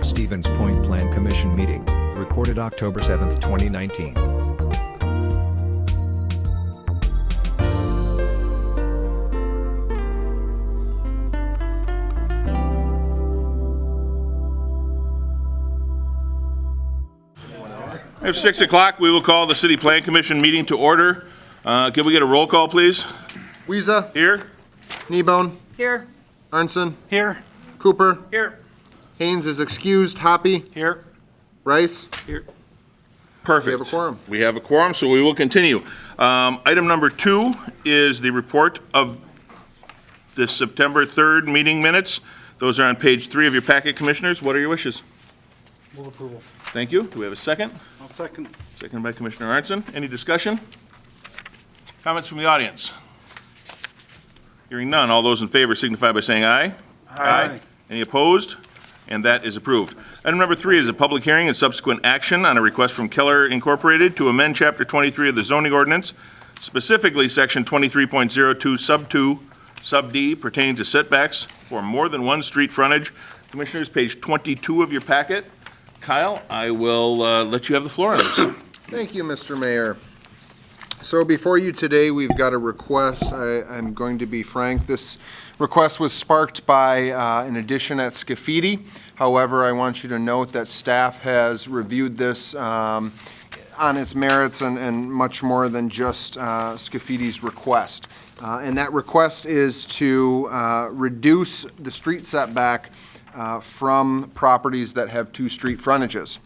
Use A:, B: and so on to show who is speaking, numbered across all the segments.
A: of Stevens Point Plan Commission meeting, recorded October 7, 2019.
B: At 6 o'clock, we will call the City Plan Commission meeting to order. Can we get a roll call, please?
C: Weeza.
B: Here?
C: Kneebone.
D: Here.
C: Arnson.
D: Here.
C: Cooper.
D: Here.
C: Haynes is excused. Hoppy.
D: Here.
C: Rice.
D: Here.
B: Perfect.
C: We have a quorum.
B: We have a quorum, so we will continue. Item number 2 is the report of the September 3rd meeting minutes. Those are on page 3 of your packet, Commissioners. What are your wishes?
D: Move approval.
B: Thank you. Do we have a second?
D: I'll second.
B: Seconded by Commissioner Arnson. Any discussion? Comments from the audience? Hearing none. All those in favor signify by saying aye.
D: Aye.
B: Any opposed? And that is approved. Item number 3 is a public hearing and subsequent action on a request from Keller Incorporated to amend Chapter 23 of the zoning ordinance, specifically Section 23.02 Sub 2, Sub D, pertaining to setbacks for more than one street frontage. Commissioners, page 22 of your packet. Kyle, I will let you have the floor on this.
C: Thank you, Mr. Mayor. So before you today, we've got a request. I'm going to be frank. This request was sparked by an addition at Scafidi. However, I want you to note that staff has reviewed this on its merits and much more than just Scafidi's request. And that request is to reduce the street setback from properties that have 2 street frontages.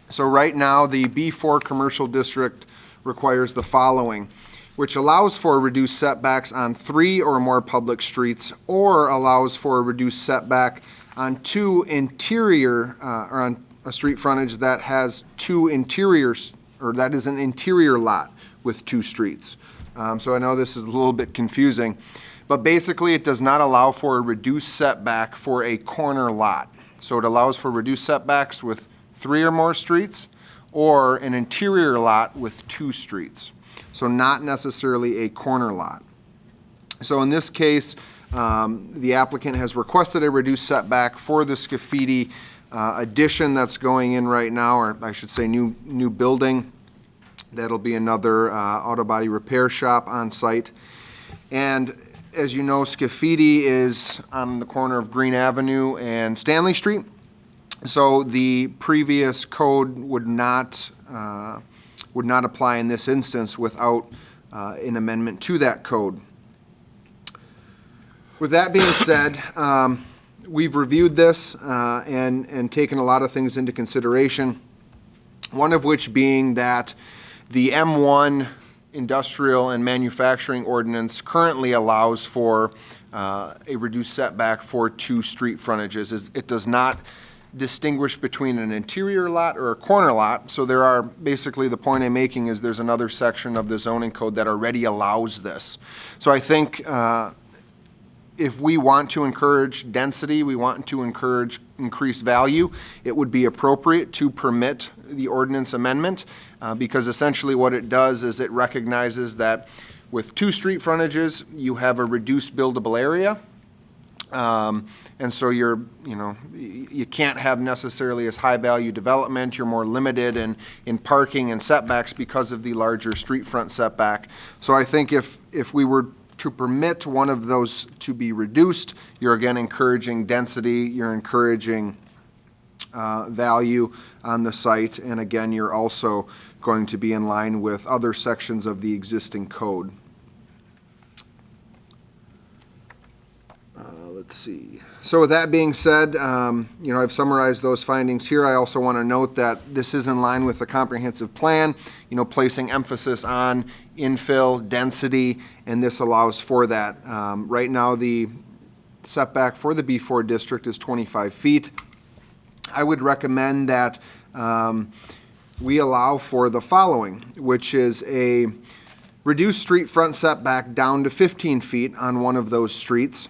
C: So right now, the B4 commercial district requires the following, which allows for reduced setbacks on 3 or more public streets, or allows for a reduced setback on 2 interior, or on a street frontage that has 2 interiors, or that is an interior lot with 2 streets. So I know this is a little bit confusing, but basically it does not allow for a reduced setback for a corner lot. So it allows for reduced setbacks with 3 or more streets, or an interior lot with 2 streets. So not necessarily a corner lot. So in this case, the applicant has requested a reduced setback for the Scafidi addition that's going in right now, or I should say new building. That'll be another auto body repair shop on site. And as you know, Scafidi is on the corner of Green Avenue and Stanley Street. So the previous code would not apply in this instance without an amendment to that code. With that being said, we've reviewed this and taken a lot of things into consideration, one of which being that the M1 industrial and manufacturing ordinance currently allows for a reduced setback for 2 street frontages. It does not distinguish between an interior lot or a corner lot. So there are, basically the point I'm making is there's another section of the zoning code that already allows this. So I think if we want to encourage density, we want to encourage increased value, it would be appropriate to permit the ordinance amendment because essentially what it does is it recognizes that with 2 street frontages, you have a reduced buildable area. And so you can't have necessarily as high value development. You're more limited in parking and setbacks because of the larger street front setback. So I think if we were to permit one of those to be reduced, you're again encouraging density, you're encouraging value on the site, and again, you're also going to be in line with other sections of the existing code. Let's see. So with that being said, I've summarized those findings here. I also want to note that this is in line with the comprehensive plan, placing emphasis on infill, density, and this allows for that. Right now, the setback for the B4 district is 25 feet. I would recommend that we allow for the following, which is a reduced street front setback down to 15 feet on one of those streets.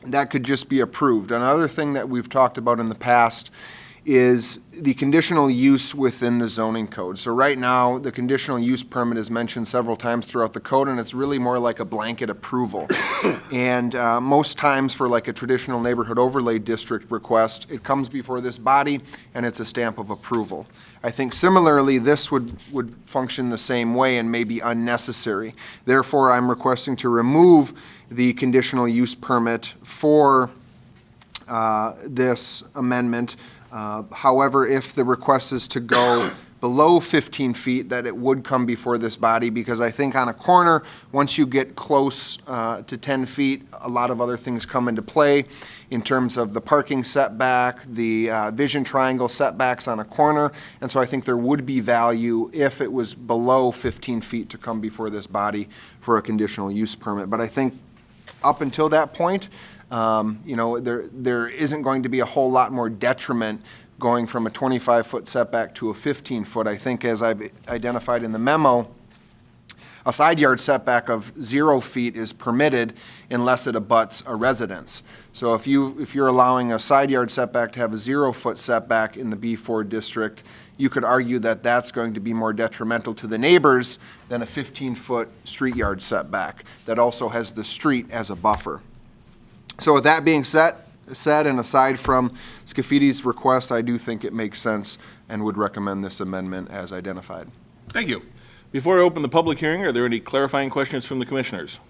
C: That could just be approved. Another thing that we've talked about in the past is the conditional use within the zoning code. So right now, the conditional use permit is mentioned several times throughout the code, and it's really more like a blanket approval. And most times for like a traditional neighborhood overlay district request, it comes before this body and it's a stamp of approval. I think similarly, this would function the same way and may be unnecessary. Therefore, I'm requesting to remove the conditional use permit for this amendment. However, if the request is to go below 15 feet, that it would come before this body, because I think on a corner, once you get close to 10 feet, a lot of other things come into play in terms of the parking setback, the vision triangle setbacks on a corner, and so I think there would be value if it was below 15 feet to come before this body for a conditional use permit. But I think up until that point, there isn't going to be a whole lot more detriment going from a 25-foot setback to a 15-foot. I think, as I've identified in the memo, a side yard setback of 0 feet is permitted unless it abuts a residence. So if you're allowing a side yard setback to have a 0-foot setback in the B4 district, you could argue that that's going to be more detrimental to the neighbors than a 15-foot street yard setback that also has the street as a buffer. So with that being said, and aside from Scaffidi's request, I do think it makes sense and would recommend this amendment as identified.
B: Thank you. Before I open the public hearing, are there any clarifying questions from the commissioners?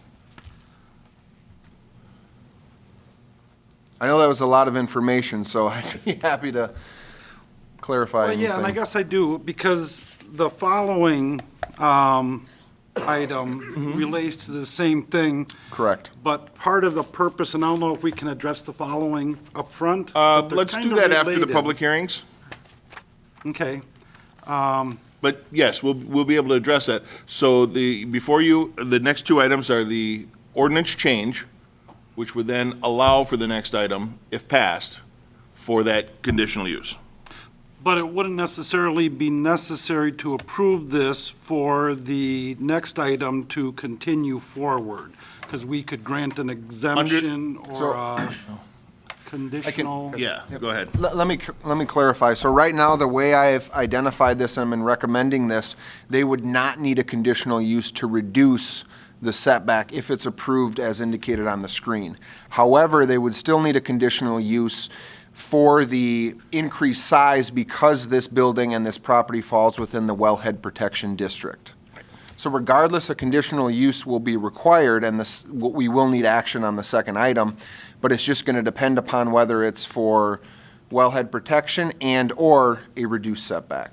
C: I know that was a lot of information, so I'd be happy to clarify
D: Well,
C: anything.
D: yeah, and I guess I do, because the following item relates to the same thing,
C: Correct.
D: but part of the purpose, and I don't know if we can address the following up front. but they're
B: Let's do
D: kind of
B: that after the
D: related.
B: public hearings.
D: Okay.
B: But yes, we'll be able to address that. So the next two items are the ordinance change, which would then allow for the next item, if passed, for that conditional use.
D: But it wouldn't necessarily be necessary to approve this for the next item to continue forward, because we could grant an exemption
C: So-
D: or a conditional.
B: Yeah, go ahead.
C: Let me clarify. So right now, the way I've identified this and been recommending this, they would not need a conditional use to reduce the setback if it's approved as indicated on the screen. However, they would still need a conditional use for the increased size because this building and this property falls within the wellhead protection district. So regardless, a conditional use will be required, and we will need action on the second item, but it's just going to depend upon whether it's for wellhead protection and/or a reduced setback.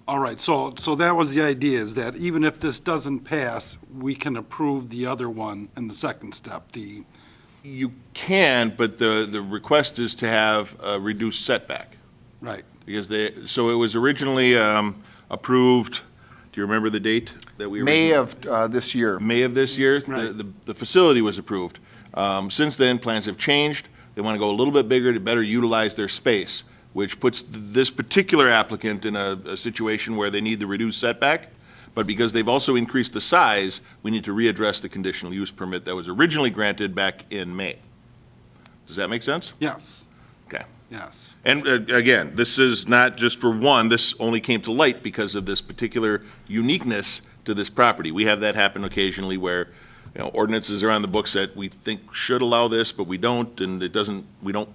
D: All right, so that was the idea, is that even if this doesn't pass, we can approve the other one in the second step,
B: You can, but the request is to have a reduced setback.
D: right.
B: Because so it was originally approved, do you remember the date that we?
C: May of this year.
B: May of this year,
D: Right.
B: the facility was approved. Since then, plans have changed. They want to go a little bit bigger to better utilize their space, which puts this particular applicant in a situation where they need the reduced setback. But because they've also increased the size, we need to readdress the conditional use permit that was originally granted back in May. Does that make sense?
D: Yes,
B: Okay.
D: yes.
B: And again, this is not just for one, this only came to light because of this particular uniqueness to this property. We have that happen occasionally where, ordinances are on the books that we think should allow this, but we don't, and we don't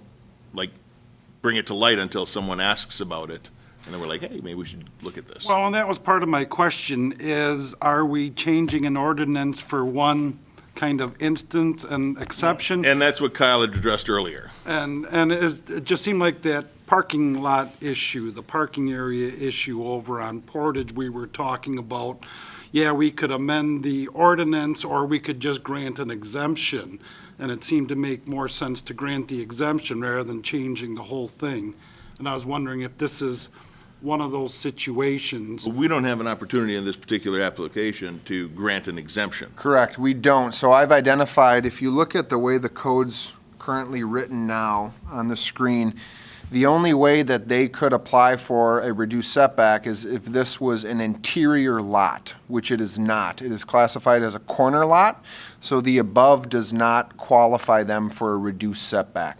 B: bring it to light until someone asks about it. And then we're like, hey, maybe we should look at this.
D: Well, and that was part of my question, is are we changing an ordinance for one kind of instance and exception?
B: And that's what Kyle had addressed earlier.
D: And it just seemed like that parking lot issue, the parking area issue over on Portage we were talking about, yeah, we could amend the ordinance or we could just grant an exemption. And it seemed to make more sense to grant the exemption rather than changing the whole thing. And I was wondering if this is one of those situations.
B: But we don't have an opportunity in this particular application to grant an exemption.
C: Correct, we don't. So I've identified, if you look at the way the code's currently written now on the screen, the only way that they could apply for a reduced setback is if this was an interior lot, which it is not. It is classified as a corner lot, so the above does not qualify them for a reduced setback.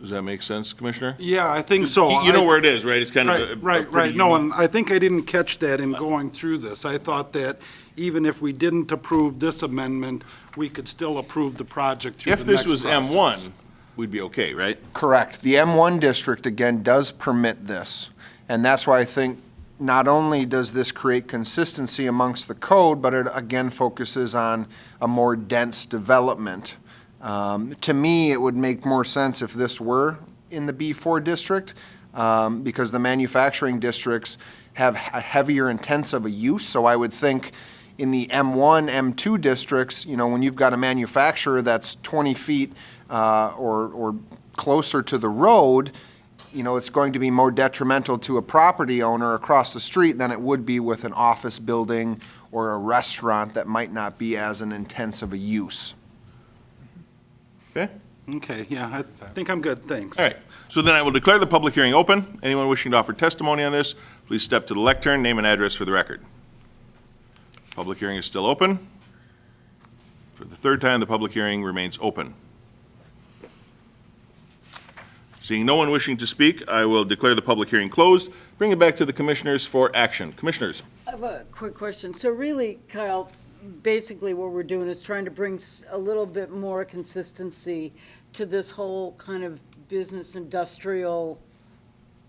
B: Does that make sense, Commissioner?
D: Yeah, I think so.
B: You know
D: I-
B: where it is, right? It's kind of a
D: Right.
B: pretty
D: No,
B: unique-
D: and I think I didn't catch that in going through this. I thought that even if we didn't approve this amendment, we could still approve the project through
B: If
D: the
B: this
D: next
B: was
D: process.
B: M1, we'd be okay, right?
C: Correct. The M1 district, again, does permit this. And that's why I think not only does this create consistency amongst the code, but it again focuses on a more dense development. To me, it would make more sense if this were in the B4 district, because the manufacturing districts have a heavier intense of a use. So I would think in the M1, M2 districts, you know, when you've got a manufacturer that's 20 feet or closer to the road, you know, it's going to be more detrimental to a property owner across the street than it would be with an office building or a restaurant that might not be as an intense of a use.
B: Okay?
D: Okay, yeah, I think I'm good, thanks.
B: All right. So then I will declare the public hearing open. Anyone wishing to offer testimony on this, please step to the lectern, name and address for the record. Public hearing is still open. For the third time, the public hearing remains open. Seeing no one wishing to speak, I will declare the public hearing closed. Bring it back to the commissioners for action. Commissioners?
E: I have a quick question. So really, Kyle, basically what we're doing is trying to bring a little bit more consistency to this whole kind of business industrial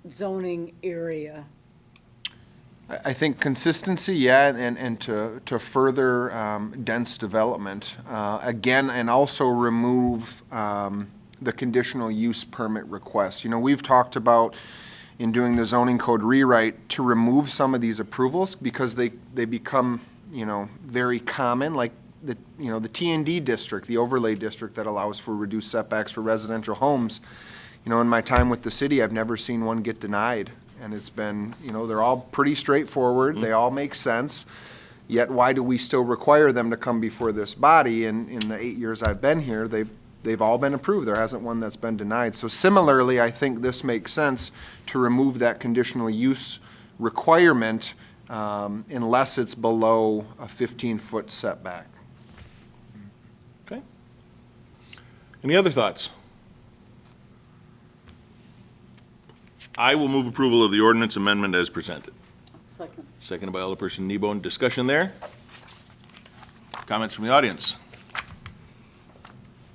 E: zoning area.
C: I think consistency, yeah, and to further dense development. Again, and also remove the conditional use permit request. You know, we've talked about in doing the zoning code rewrite to remove some of these approvals because they become, you know, very common, like the, you know, the T&D district, the overlay district that allows for reduced setbacks for residential homes. You know, in my time with the city, I've never seen one get denied. And it's been, you know, they're all pretty straightforward. They all make sense. Yet why do we still require them to come before this body? And in the 8 years I've been here, they've all been approved. There hasn't one that's been denied. So similarly, I think this makes sense to remove that conditional use requirement unless it's below a 15-foot setback.
B: Okay. Any other thoughts? I will move approval of the ordinance amendment as presented.
E: Second.
B: Seconded by Alderperson Kneebone. Discussion there? Comments from the audience?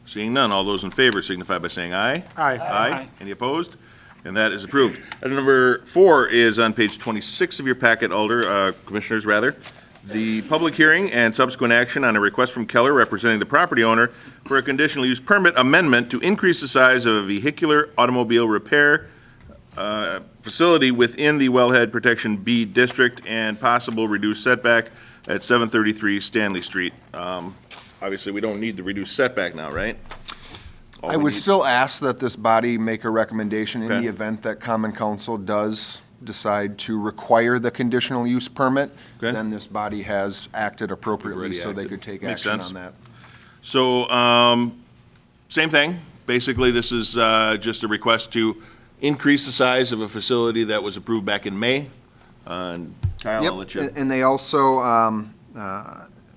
B: Seeing none, all those in favor signify by saying aye.
F: Aye.
B: Aye. Any opposed? And that is approved. Item number 4 is on page 26 of your packet, Commissioners, rather. The public hearing and subsequent action on a request from Keller representing the property owner for a conditional use permit amendment to increase the size of a vehicular automobile repair facility within the Wellhead Protection B District and possible reduced setback at 733 Stanley Street. Obviously, we don't need the reduced setback now, right? All
C: I
B: we
C: would
B: need-
C: still ask that this body make a recommendation in
B: Okay.
C: the event that Common Council does decide to require the conditional use permit,
B: Okay.
C: then this body has acted appropriately,
B: Already
C: so they
B: acted.
C: could take
B: Makes
C: action
B: sense.
C: on that.
B: So, same thing. Basically, this is just a request to increase the size of a facility that was approved back in May. And Kyle, I'll let
C: Yep,
B: you.
C: and they also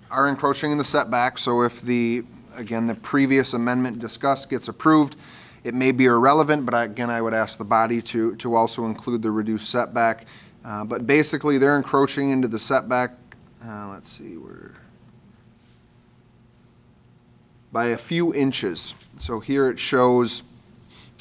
C: are encroaching in the setback, so if the previous amendment discussed gets approved, it may be irrelevant, but again, I would ask the body to also include the reduced setback. But basically, they're encroaching into the setback, let's see, by a few inches. So here it shows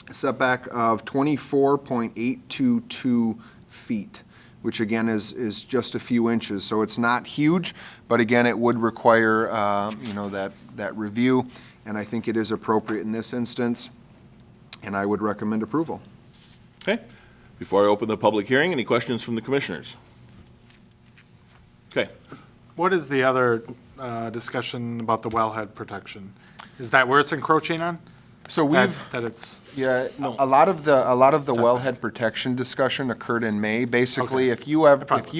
C: a setback of 24.822 feet, which again is just a few inches. So it's not huge, but again, it would require, you know, that review, and I think it is appropriate in this instance, and I would recommend approval.
B: Okay. Before I open the public hearing, any questions from the commissioners? Okay.
F: What is the other discussion about the wellhead protection? Is that where it's encroaching on?
C: So we've,
F: That it's,
C: yeah, a lot of the wellhead protection discussion occurred in May. Basically,
F: Okay.
C: if you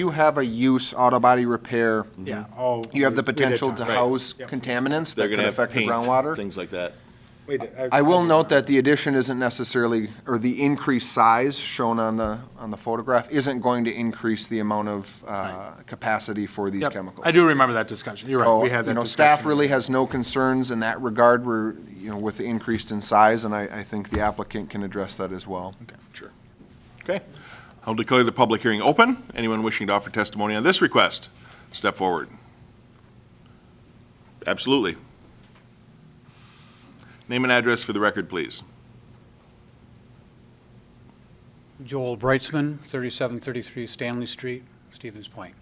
C: have a use auto body repair,
F: yeah, oh.
C: you have the
F: we did
C: potential
F: talk
C: to
F: about it.
C: house
F: Yep.
C: contaminants
B: They're
C: that
B: going
C: could
B: to have
C: affect the
B: paint,
C: groundwater.
B: things like that.
F: Wait,
C: I will note that the addition isn't necessarily, or the increased size shown on the photograph isn't going to increase the amount of capacity for these
F: Yep,
C: chemicals.
F: I do remember that discussion. You're right,
C: So,
F: we had that discussion.
C: staff really has no concerns in that regard, with the increased in size, and I think the applicant can address that as well.
B: Sure. Okay. I'll declare the public hearing open. Anyone wishing to offer testimony on this request, step forward. Absolutely. Name and address for the record, please.
G: Joel Brightsman, 3733 Stanley Street, Stevens Point.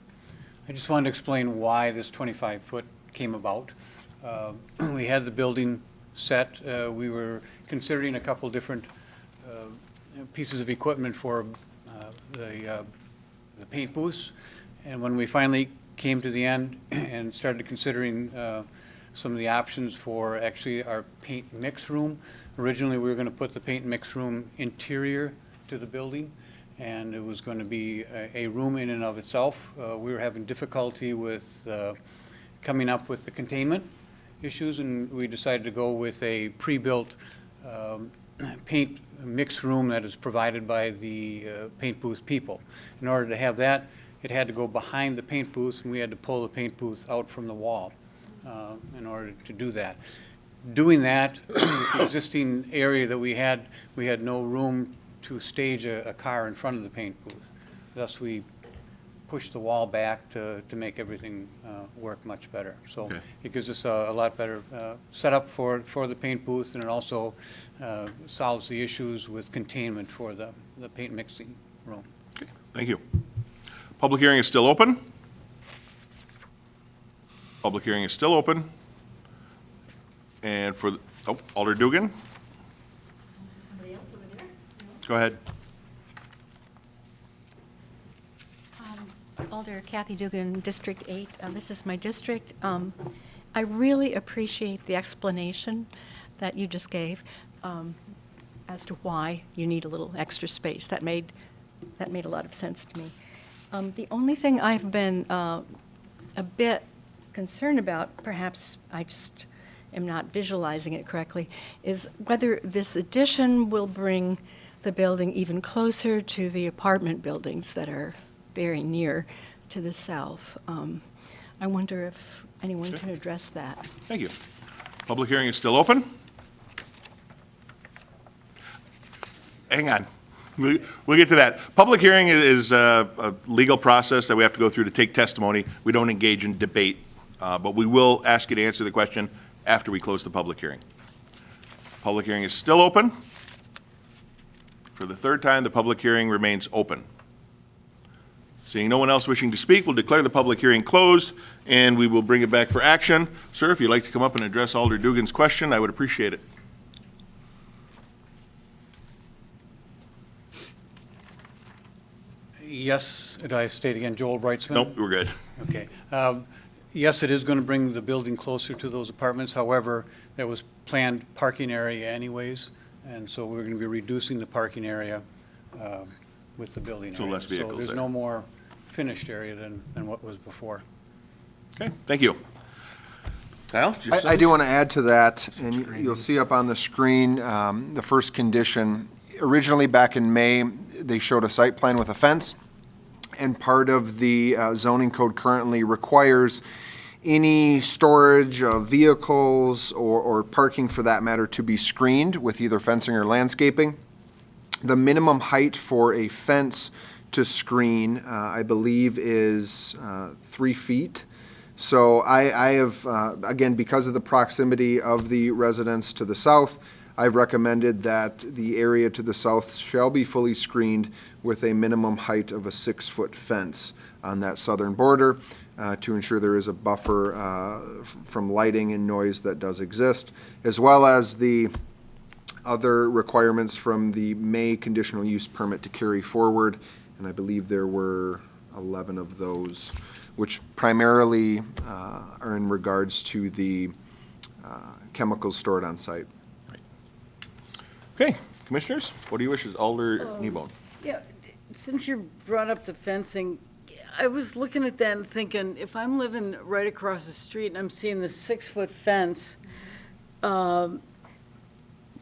G: I just wanted to explain why this 25-foot came about. We had the building set. We were considering a couple different pieces of equipment for the paint booths. And when we finally came to the end and started considering some of the options for actually our paint mix room. Originally, we were going to put the paint mix room interior to the building, and it was going to be a room in and of itself. We were having difficulty with coming up with the containment issues, and we decided to go with a pre-built paint mix room that is provided by the paint booth people. In order to have that, it had to go behind the paint booth, and we had to pull the paint booth out from the wall in order to do that. Doing that, the existing area that we had no room to stage a car in front of the paint booth. Thus, we pushed the wall back to make everything work much better. So
B: Okay.
G: it gives us a lot better setup for the paint booth, and it also solves the issues with containment for the paint mixing room.
B: Okay, thank you. Public hearing is still open. Public hearing is still open. And Alder Dugan,
H: Somebody else over there?
B: go ahead.
H: Alder Kathy Dugan, District 8. This is my district. I really appreciate the explanation that you just gave as to why you need a little extra space. That made a lot of sense to me. The only thing I've been a bit concerned about, perhaps I just am not visualizing it correctly, is whether this addition will bring the building even closer to the apartment buildings that are very near to the south. I wonder if anyone can address that.
B: Thank you. Public hearing is still open. Hang on. We'll get to that. Public hearing is a legal process that we have to go through to take testimony. We don't engage in debate, but we will ask you to answer the question after we close the public hearing. Public hearing is still open. For the third time, the public hearing remains open. Seeing no one else wishing to speak, we'll declare the public hearing closed, and we will bring it back for action. Sir, if you'd like to come up and address Alder Dugan's question, I would appreciate it.
G: Yes, did I state again, Joel Brightsman?
B: Nope, we're good.
G: Okay. Yes, it is going to bring the building closer to those apartments. However, there was planned parking area anyways, and so we're going to be reducing the parking area with the building area.
B: So less vehicles
G: So there's
B: there.
G: no more finished area than what was before.
B: Okay, thank you. Kyle? did you have
C: I do
B: something?
C: want to add to that, and you'll see up on the screen, the first condition. Originally, back in May, they showed a site plan with a fence, and part of the zoning code currently requires any storage of vehicles or parking for that matter to be screened with either fencing or landscaping. The minimum height for a fence to screen, I believe, is 3 feet. So I have, again, because of the proximity of the residents to the south, I've recommended that the area to the south shall be fully screened with a minimum height of a 6-foot fence on that southern border to ensure there is a buffer from lighting and noise that does exist, as well as the other requirements from the May conditional use permit to carry forward, and I believe there were 11 of those, which primarily are in regards to the chemicals stored on site.
B: Okay, commissioners, what do you wish, Alder Kneebone?
E: Yeah, since you brought up the fencing, I was looking at that and thinking, if I'm living right across the street and I'm seeing this 6-foot fence,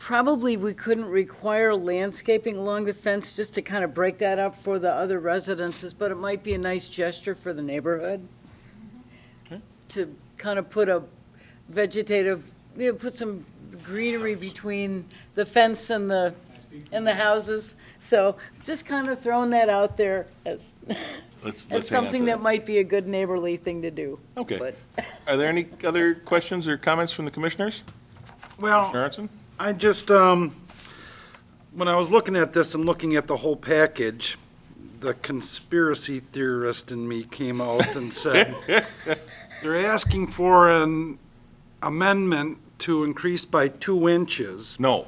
E: probably we couldn't require landscaping along the fence just to kind of break that up for the other residences, but it might be a nice gesture for the neighborhood. To kind of put a vegetative, put some greenery between the fence and the houses. So just kind of throwing that out there as,
B: Let's
E: as
B: hang on to
E: something that might be a good neighborly thing to do.
B: Okay.
E: But
B: Are there any other questions or comments from the commissioners?
D: Well,
B: Commissioner Arnson?
D: I just, when I was looking at this and looking at the whole package, the conspiracy theorist in me came out and said, they're asking for an amendment to increase by 2 inches.
B: No,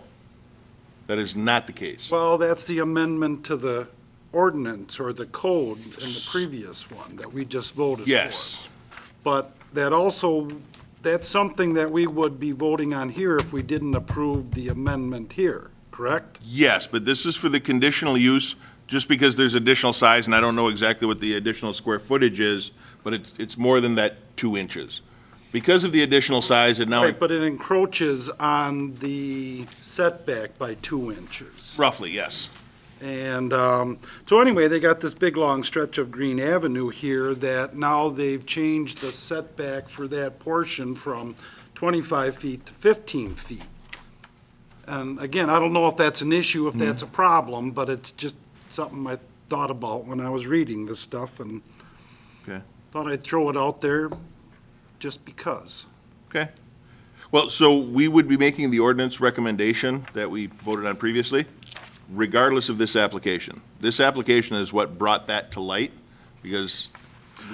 B: that is not the case.
D: Well, that's the amendment to the ordinance or the code in the previous one that we just voted for.
B: Yes.
D: But that also, that's something that we would be voting on here if we didn't approve the amendment here, correct?
B: Yes, but this is for the conditional use, just because there's additional size, and I don't know exactly what the additional square footage is, but it's more than that 2 inches. Because of the additional size, it now,
D: Right, but it encroaches on the setback by 2 inches.
B: roughly, yes.
D: And so anyway, they got this big, long stretch of Green Avenue here that now they've changed the setback for that portion from 25 feet to 15 feet. And again, I don't know if that's an issue, if that's a problem, but it's just something I thought about when I was reading this stuff, and
B: Okay.
D: thought I'd throw it out there just because.
B: Okay. Well, so we would be making the ordinance recommendation that we voted on previously, regardless of this application. This application is what brought that to light, because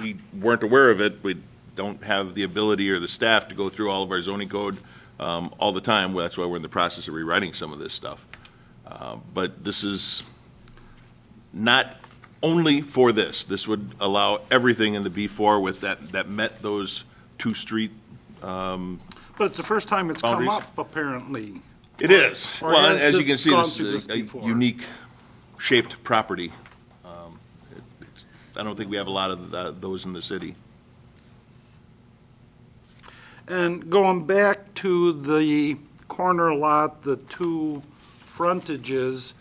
B: we weren't aware of it. We don't have the ability or the staff to go through all of our zoning code all the time. Well, that's why we're in the process of rewriting some of this stuff. But this is not only for this. This would allow everything in the B4 with that met those two-street.
D: But it's the first time it's come
B: Boundaries?
D: up, apparently.
B: It is.
D: Or
B: Well,
D: has
B: as you
D: this
B: can see,
D: gone
B: this
D: through
B: is
D: this
B: a
D: before?
B: unique shaped property. I don't think we have a lot of those in the city.
D: And going back to the corner lot, the 2 frontages,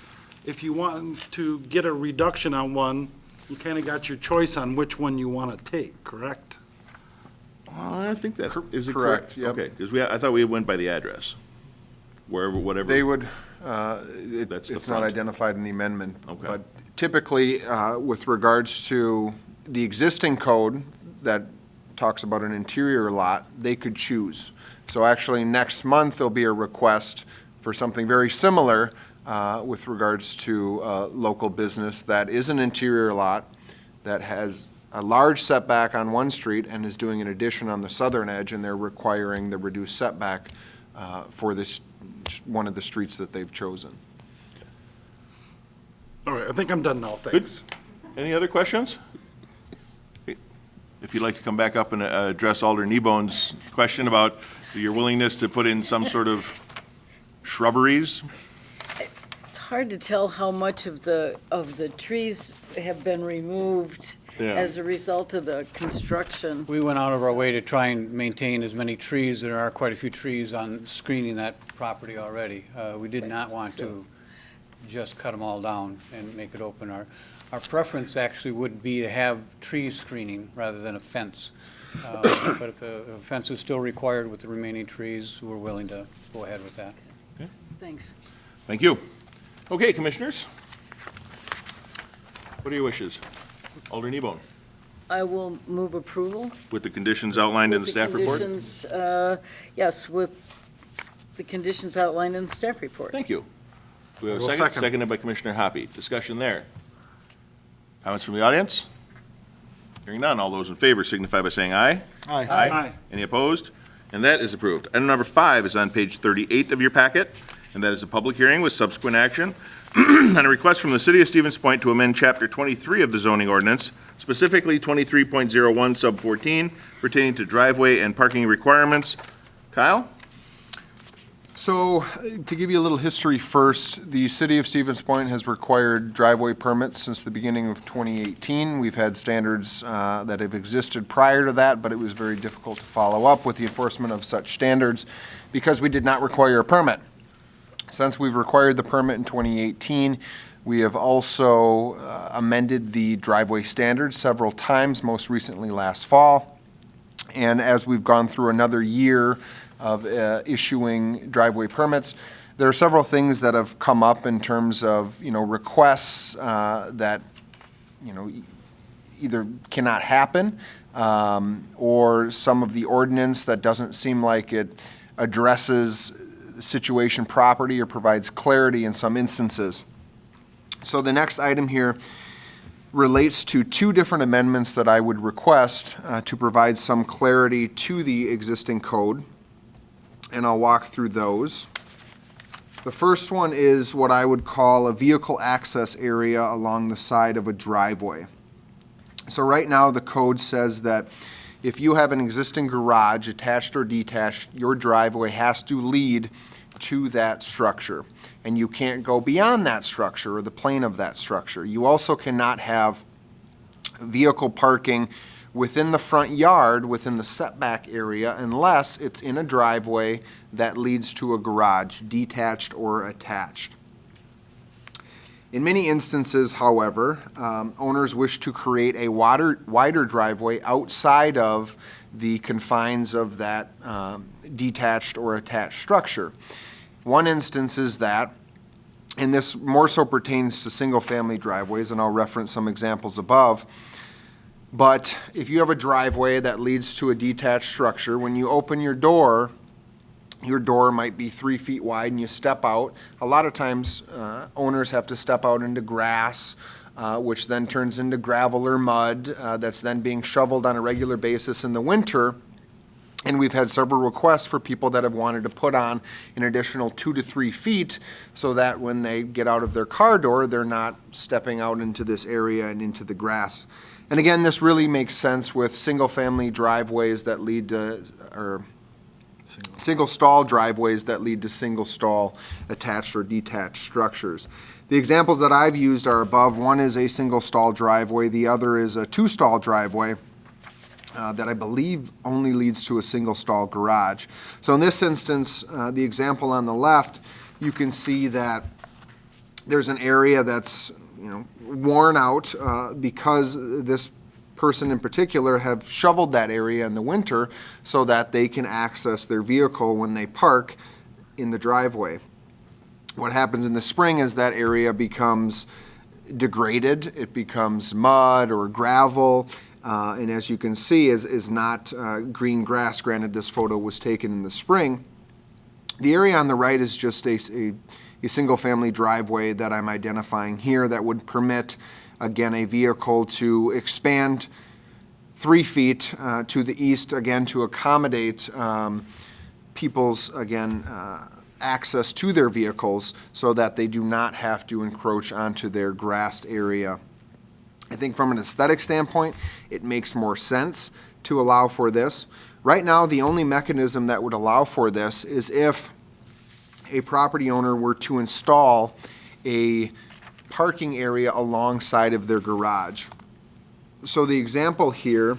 D: if you want to get a reduction on one, you kind of got your choice on which one you want to take, correct?
B: I think that, is it
C: correct,
B: correct?
C: yep.
B: Okay, because I thought we went by the address, wherever, whatever.
C: They would,
B: That's the
C: it's not
B: front.
C: identified in the amendment.
B: Okay.
C: But typically, with regards to the existing code that talks about an interior lot, they could choose. So actually, next month, there'll be a request for something very similar with regards to local business that is an interior lot that has a large setback on one street and is doing an addition on the southern edge, and they're requiring the reduced setback for this, one of the streets that they've chosen.
D: All right, I think I'm done now,
B: Good.
D: thanks.
B: Any other questions? If you'd like to come back up and address Alder Kneebone's question about your willingness to put in some sort of shrubberies?
E: it's hard to tell how much of the trees have been removed
B: Yeah.
E: as a result of the construction.
G: We went out of our way to try and maintain as many trees. There are quite a few trees on screening that property already. We did not want to just cut them all down and make it open. Our preference actually would be to have tree screening rather than a fence. But if a fence is still required with the remaining trees, we're willing to go ahead with that.
E: Thanks.
B: Thank you. Okay, commissioners. What are your wishes? Alder Kneebone,
E: I will move approval.
B: with the conditions outlined in the
E: With
B: staff report?
E: conditions, yes, with the conditions outlined in the staff report.
B: Thank you. Do we have a
F: Will
B: second?
F: second.
B: Seconded by Commissioner Hoppy. Discussion there. Comments from the audience? Hearing none. All those in favor signify by saying aye.
D: Aye.
B: Any opposed? And that is approved. Item number 5 is on page 38 of your packet, and that is a public hearing with subsequent action on a request from the City of Stevens Point to amend Chapter 23 of the zoning ordinance, specifically 23.01 sub 14, pertaining to driveway and parking requirements. Kyle?
C: So, to give you a little history first, the City of Stevens Point has required driveway permits since the beginning of 2018. We've had standards that have existed prior to that, but it was very difficult to follow up with the enforcement of such standards because we did not require a permit. Since we've required the permit in 2018, we have also amended the driveway standards several times, most recently last fall. And as we've gone through another year of issuing driveway permits, there are several things that have come up in terms of, requests that, either cannot happen, or some of the ordinance that doesn't seem like it addresses the situation property or provides clarity in some instances. So the next item here relates to two different amendments that I would request to provide some clarity to the existing code, and I'll walk through those. The first one is what I would call a vehicle access area along the side of a driveway. So right now, the code says that if you have an existing garage, attached or detached, your driveway has to lead to that structure, and you can't go beyond that structure or the plane of that structure. You also cannot have vehicle parking within the front yard, within the setback area, unless it's in a driveway that leads to a garage, detached or attached. In many instances, however, owners wish to create a wider driveway outside of the confines of that detached or attached structure. One instance is that, and this more so pertains to single-family driveways, and I'll reference some examples above, but if you have a driveway that leads to a detached structure, when you open your door might be 3 feet wide and you step out. A lot of times, owners have to step out into grass, which then turns into gravel or mud that's then being shoveled on a regular basis in the winter. And we've had several requests for people that have wanted to put on an additional 2 to 3 feet so that when they get out of their car door, they're not stepping out into this area and into the grass. And again, this really makes sense with single-family driveways that lead to, or single-stall driveways that lead to single-stall attached or detached structures. The examples that I've used are above. One is a single-stall driveway. The other is a two-stall driveway that I believe only leads to a single-stall garage. So in this instance, the example on the left, you can see that there's an area that's worn out because this person in particular have shoveled that area in the winter so that they can access their vehicle when they park in the driveway. What happens in the spring is that area becomes degraded. It becomes mud or gravel, and as you can see, is not green grass. Granted, this photo was taken in the spring. The area on the right is just a single-family driveway that I'm identifying here that would permit, again, a vehicle to expand 3 feet to the east, again, to accommodate people's, again, access to their vehicles so that they do not have to encroach onto their grassed area. I think from an aesthetic standpoint, it makes more sense to allow for this. Right now, the only mechanism that would allow for this is if a property owner were to install a parking area alongside of their garage. So the example here,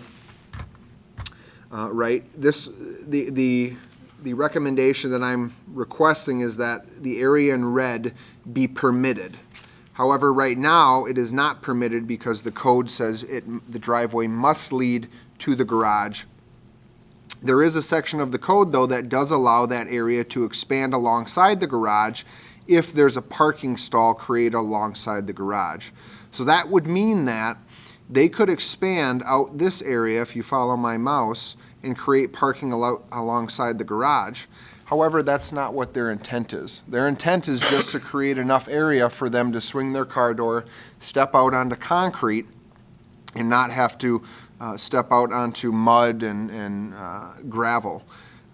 C: the recommendation that I'm requesting is that the area in red be permitted. However, right now, it is not permitted because the code says the driveway must lead to the garage. There is a section of the code, though, that does allow that area to expand alongside the garage if there's a parking stall created alongside the garage. So that would mean that they could expand out this area, if you follow my mouse, and create parking alongside the garage. However, that's not what their intent is. Their intent is just to create enough area for them to swing their car door, step out onto concrete, and not have to step out onto mud and gravel.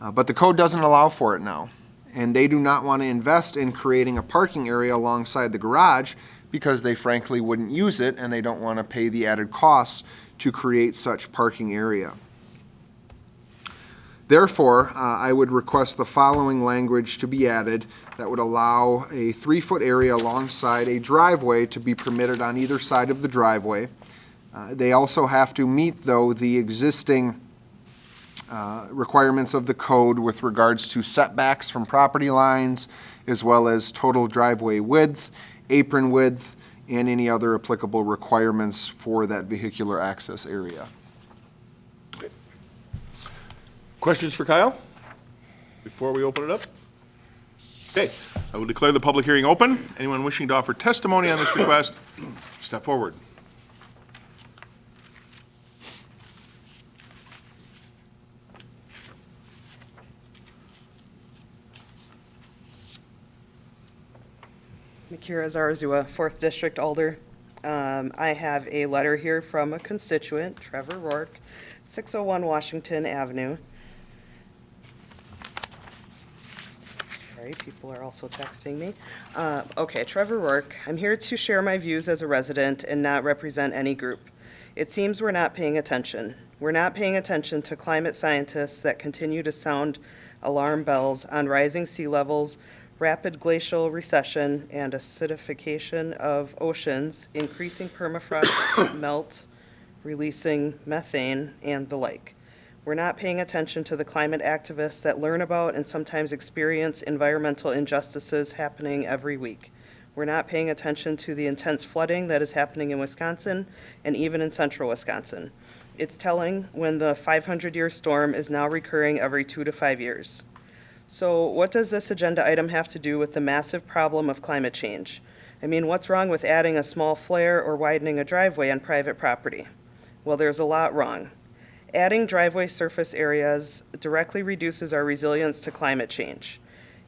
C: But the code doesn't allow for it now. And they do not want to invest in creating a parking area alongside the garage because they frankly wouldn't use it and they don't want to pay the added costs to create such parking area. Therefore, I would request the following language to be added that would allow a 3-foot area alongside a driveway to be permitted on either side of the driveway. They also have to meet, though, the existing requirements of the code with regards to setbacks from property lines, as well as total driveway width, apron width, and any other applicable requirements for that vehicular access area.
B: Questions for Kyle before we open it up? Okay, I will declare the public hearing open. Anyone wishing to offer testimony on this request, step forward.
I: Makira Zarzua, 4th District Alder. I have a letter here from a constituent, Trevor Rourke, 601 Washington Avenue. Sorry, people are also texting me. Okay, Trevor Rourke, I'm here to share my views as a resident and not represent any group. It seems we're not paying attention. We're not paying attention to climate scientists that continue to sound alarm bells on rising sea levels, rapid glacial recession and acidification of oceans, increasing permafrost melt, releasing methane, and the like. We're not paying attention to the climate activists that learn about and sometimes experience environmental injustices happening every week. We're not paying attention to the intense flooding that is happening in Wisconsin and even in central Wisconsin. It's telling when the 500-year storm is now recurring every 2 to 5 years. So what does this agenda item have to do with the massive problem of climate change? I mean, what's wrong with adding a small flare or widening a driveway on private property? Well, there's a lot wrong. Adding driveway surface areas directly reduces our resilience to climate change.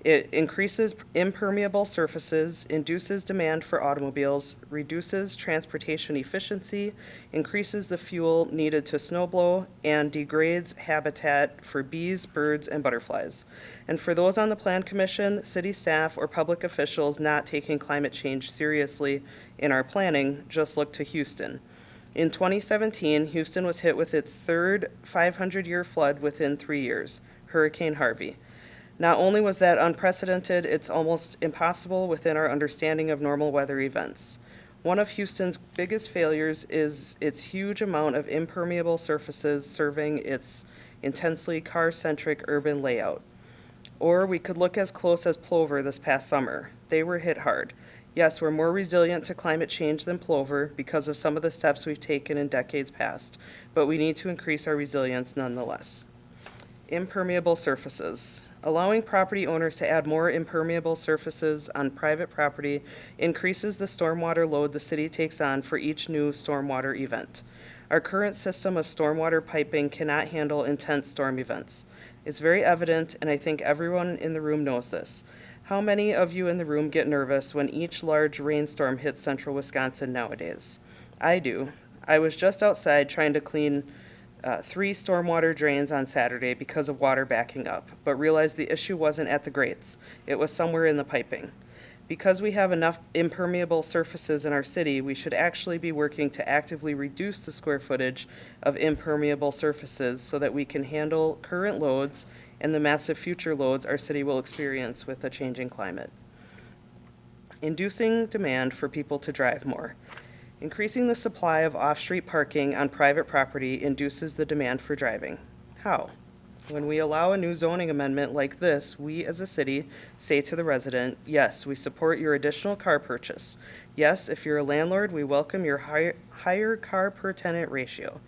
I: It increases impermeable surfaces, induces demand for automobiles, reduces transportation efficiency, increases the fuel needed to snowblow, and degrades habitat for bees, birds, and butterflies. And for those on the Plan Commission, city staff, or public officials not taking climate change seriously in our planning, just look to Houston. In 2017, Houston was hit with its third 500-year flood within 3 years, Hurricane Harvey. Not only was that unprecedented, it's almost impossible within our understanding of normal weather events. One of Houston's biggest failures is its huge amount of impermeable surfaces serving its intensely car-centric urban layout. Or we could look as close as Plover this past summer. They were hit hard. Yes, we're more resilient to climate change than Plover because of some of the steps we've taken in decades past, but we need to increase our resilience nonetheless. Impermeable surfaces. Allowing property owners to add more impermeable surfaces on private property increases the stormwater load the city takes on for each new stormwater event. Our current system of stormwater piping cannot handle intense storm events. It's very evident, and I think everyone in the room knows this. How many of you in the room get nervous when each large rainstorm hits central Wisconsin nowadays? I do. I was just outside trying to clean 3 stormwater drains on Saturday because of water backing up, but realized the issue wasn't at the grates. It was somewhere in the piping. Because we have enough impermeable surfaces in our city, we should actually be working to actively reduce the square footage of impermeable surfaces so that we can handle current loads and the massive future loads our city will experience with a changing climate. Inducing demand for people to drive more. Increasing the supply of off-street parking on private property induces the demand for driving. How? When we allow a new zoning amendment like this, we as a city say to the resident, yes, we support your additional car purchase. Yes, if you're a landlord, we welcome your higher car per tenant ratio.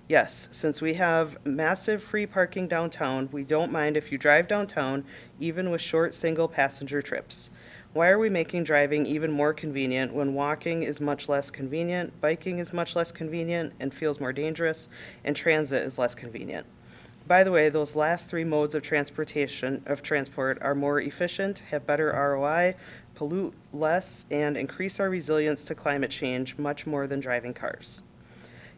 I: Yes, since we have massive free parking downtown, we don't mind if you drive downtown, even with short single passenger trips. Why are we making driving even more convenient when walking is much less convenient, biking is much less convenient and feels more dangerous, and transit is less convenient? By the way, those last 3 modes of transport are more efficient, have better ROI, pollute less, and increase our resilience to climate change much more than driving cars.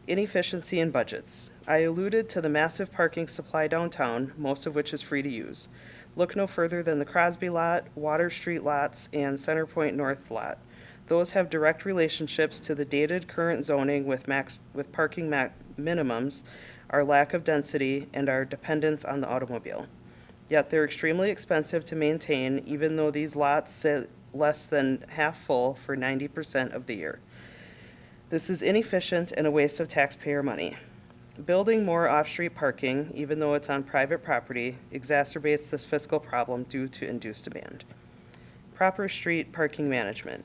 I: Inefficiency in budgets. I alluded to the massive parking supply downtown, most of which is free to use. Look no further than the Crosby Lot, Water Street lots, and Centerpoint North lot. Those have direct relationships to the dated current zoning with parking minimums, our lack of density, and our dependence on the automobile. Yet they're extremely expensive to maintain, even though these lots sit less than half full for 90% of the year. This is inefficient and a waste of taxpayer money. Building more off-street parking, even though it's on private property, exacerbates this fiscal problem due to induced demand. Proper street parking management.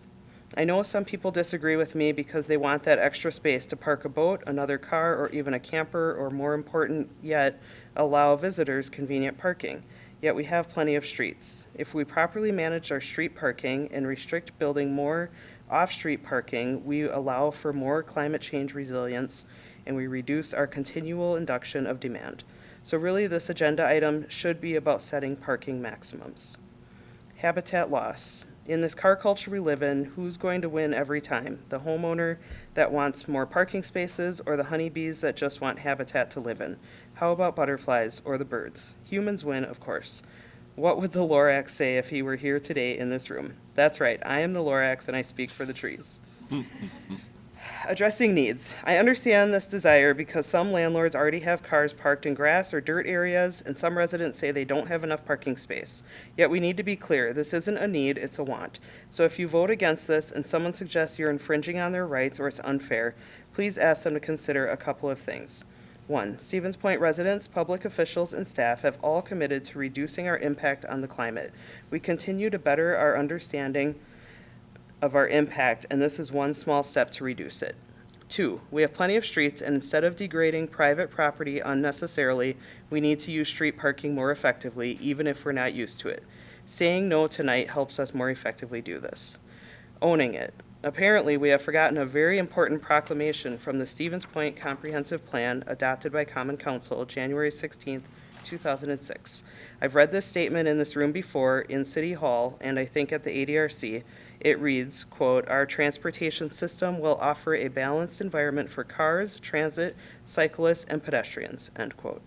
I: I know some people disagree with me because they want that extra space to park a boat, another car, or even a camper, or more important yet, allow visitors convenient parking. Yet we have plenty of streets. If we properly manage our street parking and restrict building more off-street parking, we allow for more climate change resilience and we reduce our continual induction of demand. So really, this agenda item should be about setting parking maximums. Habitat loss. In this car culture we live in, who's going to win every time? The homeowner that wants more parking spaces or the honeybees that just want habitat to live in? How about butterflies or the birds? Humans win, of course. What would the Lorax say if he were here today in this room? That's right, I am the Lorax and I speak for the trees. Addressing needs. I understand this desire because some landlords already have cars parked in grass or dirt areas, and some residents say they don't have enough parking space. Yet we need to be clear, this isn't a need, it's a want. So if you vote against this and someone suggests you're infringing on their rights or it's unfair, please ask them to consider a couple of things. 1, Stevens Point residents, public officials, and staff have all committed to reducing our impact on the climate. We continue to better our understanding of our impact, and this is one small step to reduce it. 2, we have plenty of streets, and instead of degrading private property unnecessarily, we need to use street parking more effectively, even if we're not used to it. Saying no tonight helps us more effectively do this. Owning it. Apparently, we have forgotten a very important proclamation from the Stevens Point Comprehensive Plan adopted by Common Council January 16th, 2006. I've read this statement in this room before in City Hall, and I think at the ADRC. It reads, quote, "Our transportation system will offer a balanced environment for cars, transit, cyclists, and pedestrians," end quote.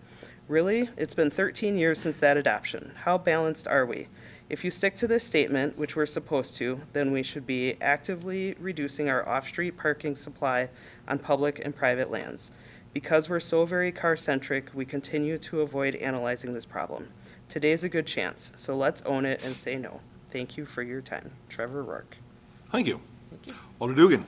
I: Really? It's been 13 years since that adoption. How balanced are we? If you stick to this statement, which we're supposed to, then we should be actively reducing our off-street parking supply on public and private lands. Because we're so very car-centric, we continue to avoid analyzing this problem. Today's a good chance, so let's own it and say no. Thank you for your time. Trevor Rourke.
B: Thank you. Alder Dugan.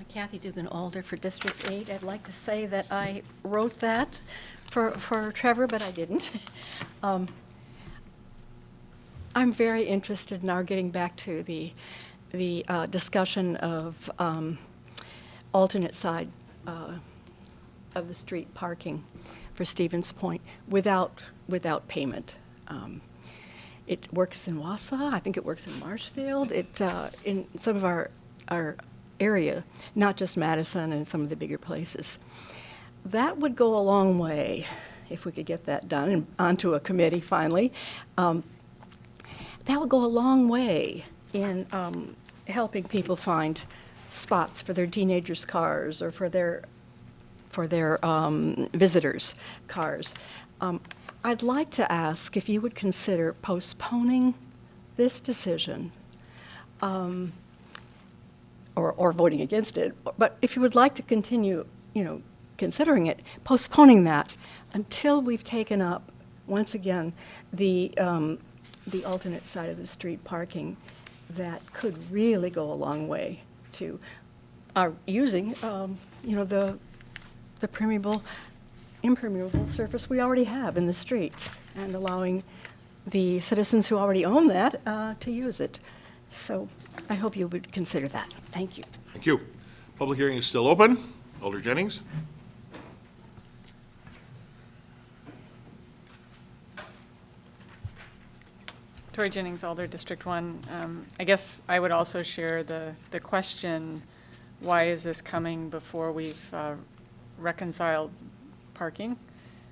H: Kathy Dugan Alder for District 8. I'd like to say that I wrote that for Trevor, but I didn't. I'm very interested in our getting back to the discussion of alternate side of the street parking for Stevens Point without payment. It works in Wausau. I think it works in Marshfield. It in some of our area, not just Madison and some of the bigger places. That would go a long way if we could get that done and onto a committee finally. That would go a long way in helping people find spots for their teenagers' cars or for their visitors' cars. I'd like to ask if you would consider postponing this decision or voting against it, but if you would like to continue, considering it, postponing that until we've taken up, once again, the alternate side of the street parking that could really go a long way to our using, the impermeable surface we already have in the streets and allowing the citizens who already own that to use it. So I hope you would consider that. Thank you.
B: Thank you. Public hearing is still open. Alder Jennings.
J: Tori Jennings, Alder, District 1. I guess I would also share the question, why is this coming before we've reconciled parking?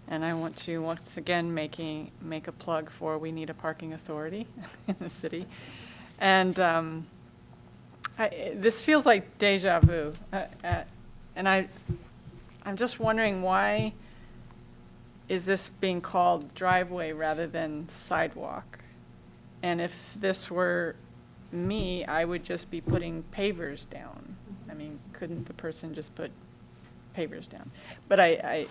J: And I want to once again make a plug for we need a parking authority in the city. And this feels like deja vu. And I'm just wondering, why is this being called driveway rather than sidewalk? And if this were me, I would just be putting pavers down. I mean, couldn't the person just put pavers down? But I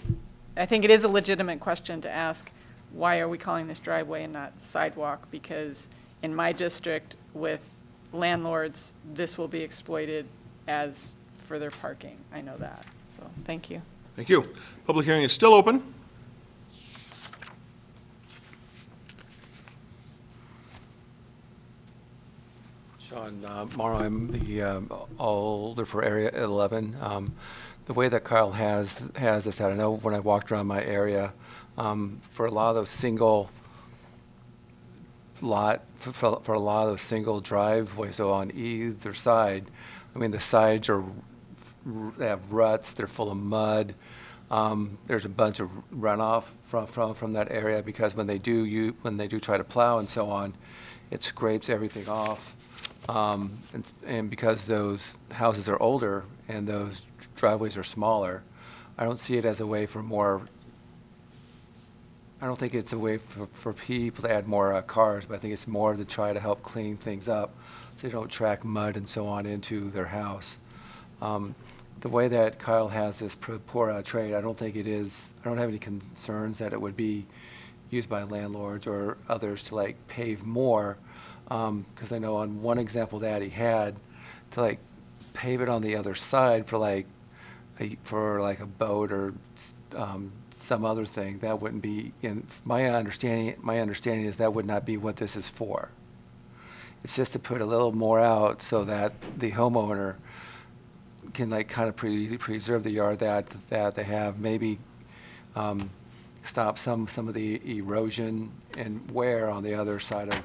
J: think it is a legitimate question to ask, why are we calling this driveway and not sidewalk? Because in my district, with landlords, this will be exploited as further parking. I know that, so, thank you.
B: Thank you. Public hearing is still open.
K: Sean Morrow, I'm the alder for Area 11. The way that Kyle has this out, I know when I walked around my area, for a lot of those single lot, for a lot of those single driveways, so on either side, I mean, the sides they have ruts, they're full of mud. There's a bunch of runoff from that area because when they do try to plow and so on, it scrapes everything off. And because those houses are older and those driveways are smaller, I don't see it as a way for more, I don't think it's a way for people to add more cars, but I think it's more to try to help clean things up so they don't track mud and so on into their house. The way that Kyle has this pour-out trade, I don't think it is, I don't have any concerns that it would be used by landlords or others to like pave more. Because I know on one example that he had to like pave it on the other side for like a boat or some other thing, that wouldn't be in my understanding. My understanding is that would not be what this is for. It's just to put a little more out so that the homeowner can like kind of preserve the yard that they have, maybe stop some of the erosion and wear on the other side of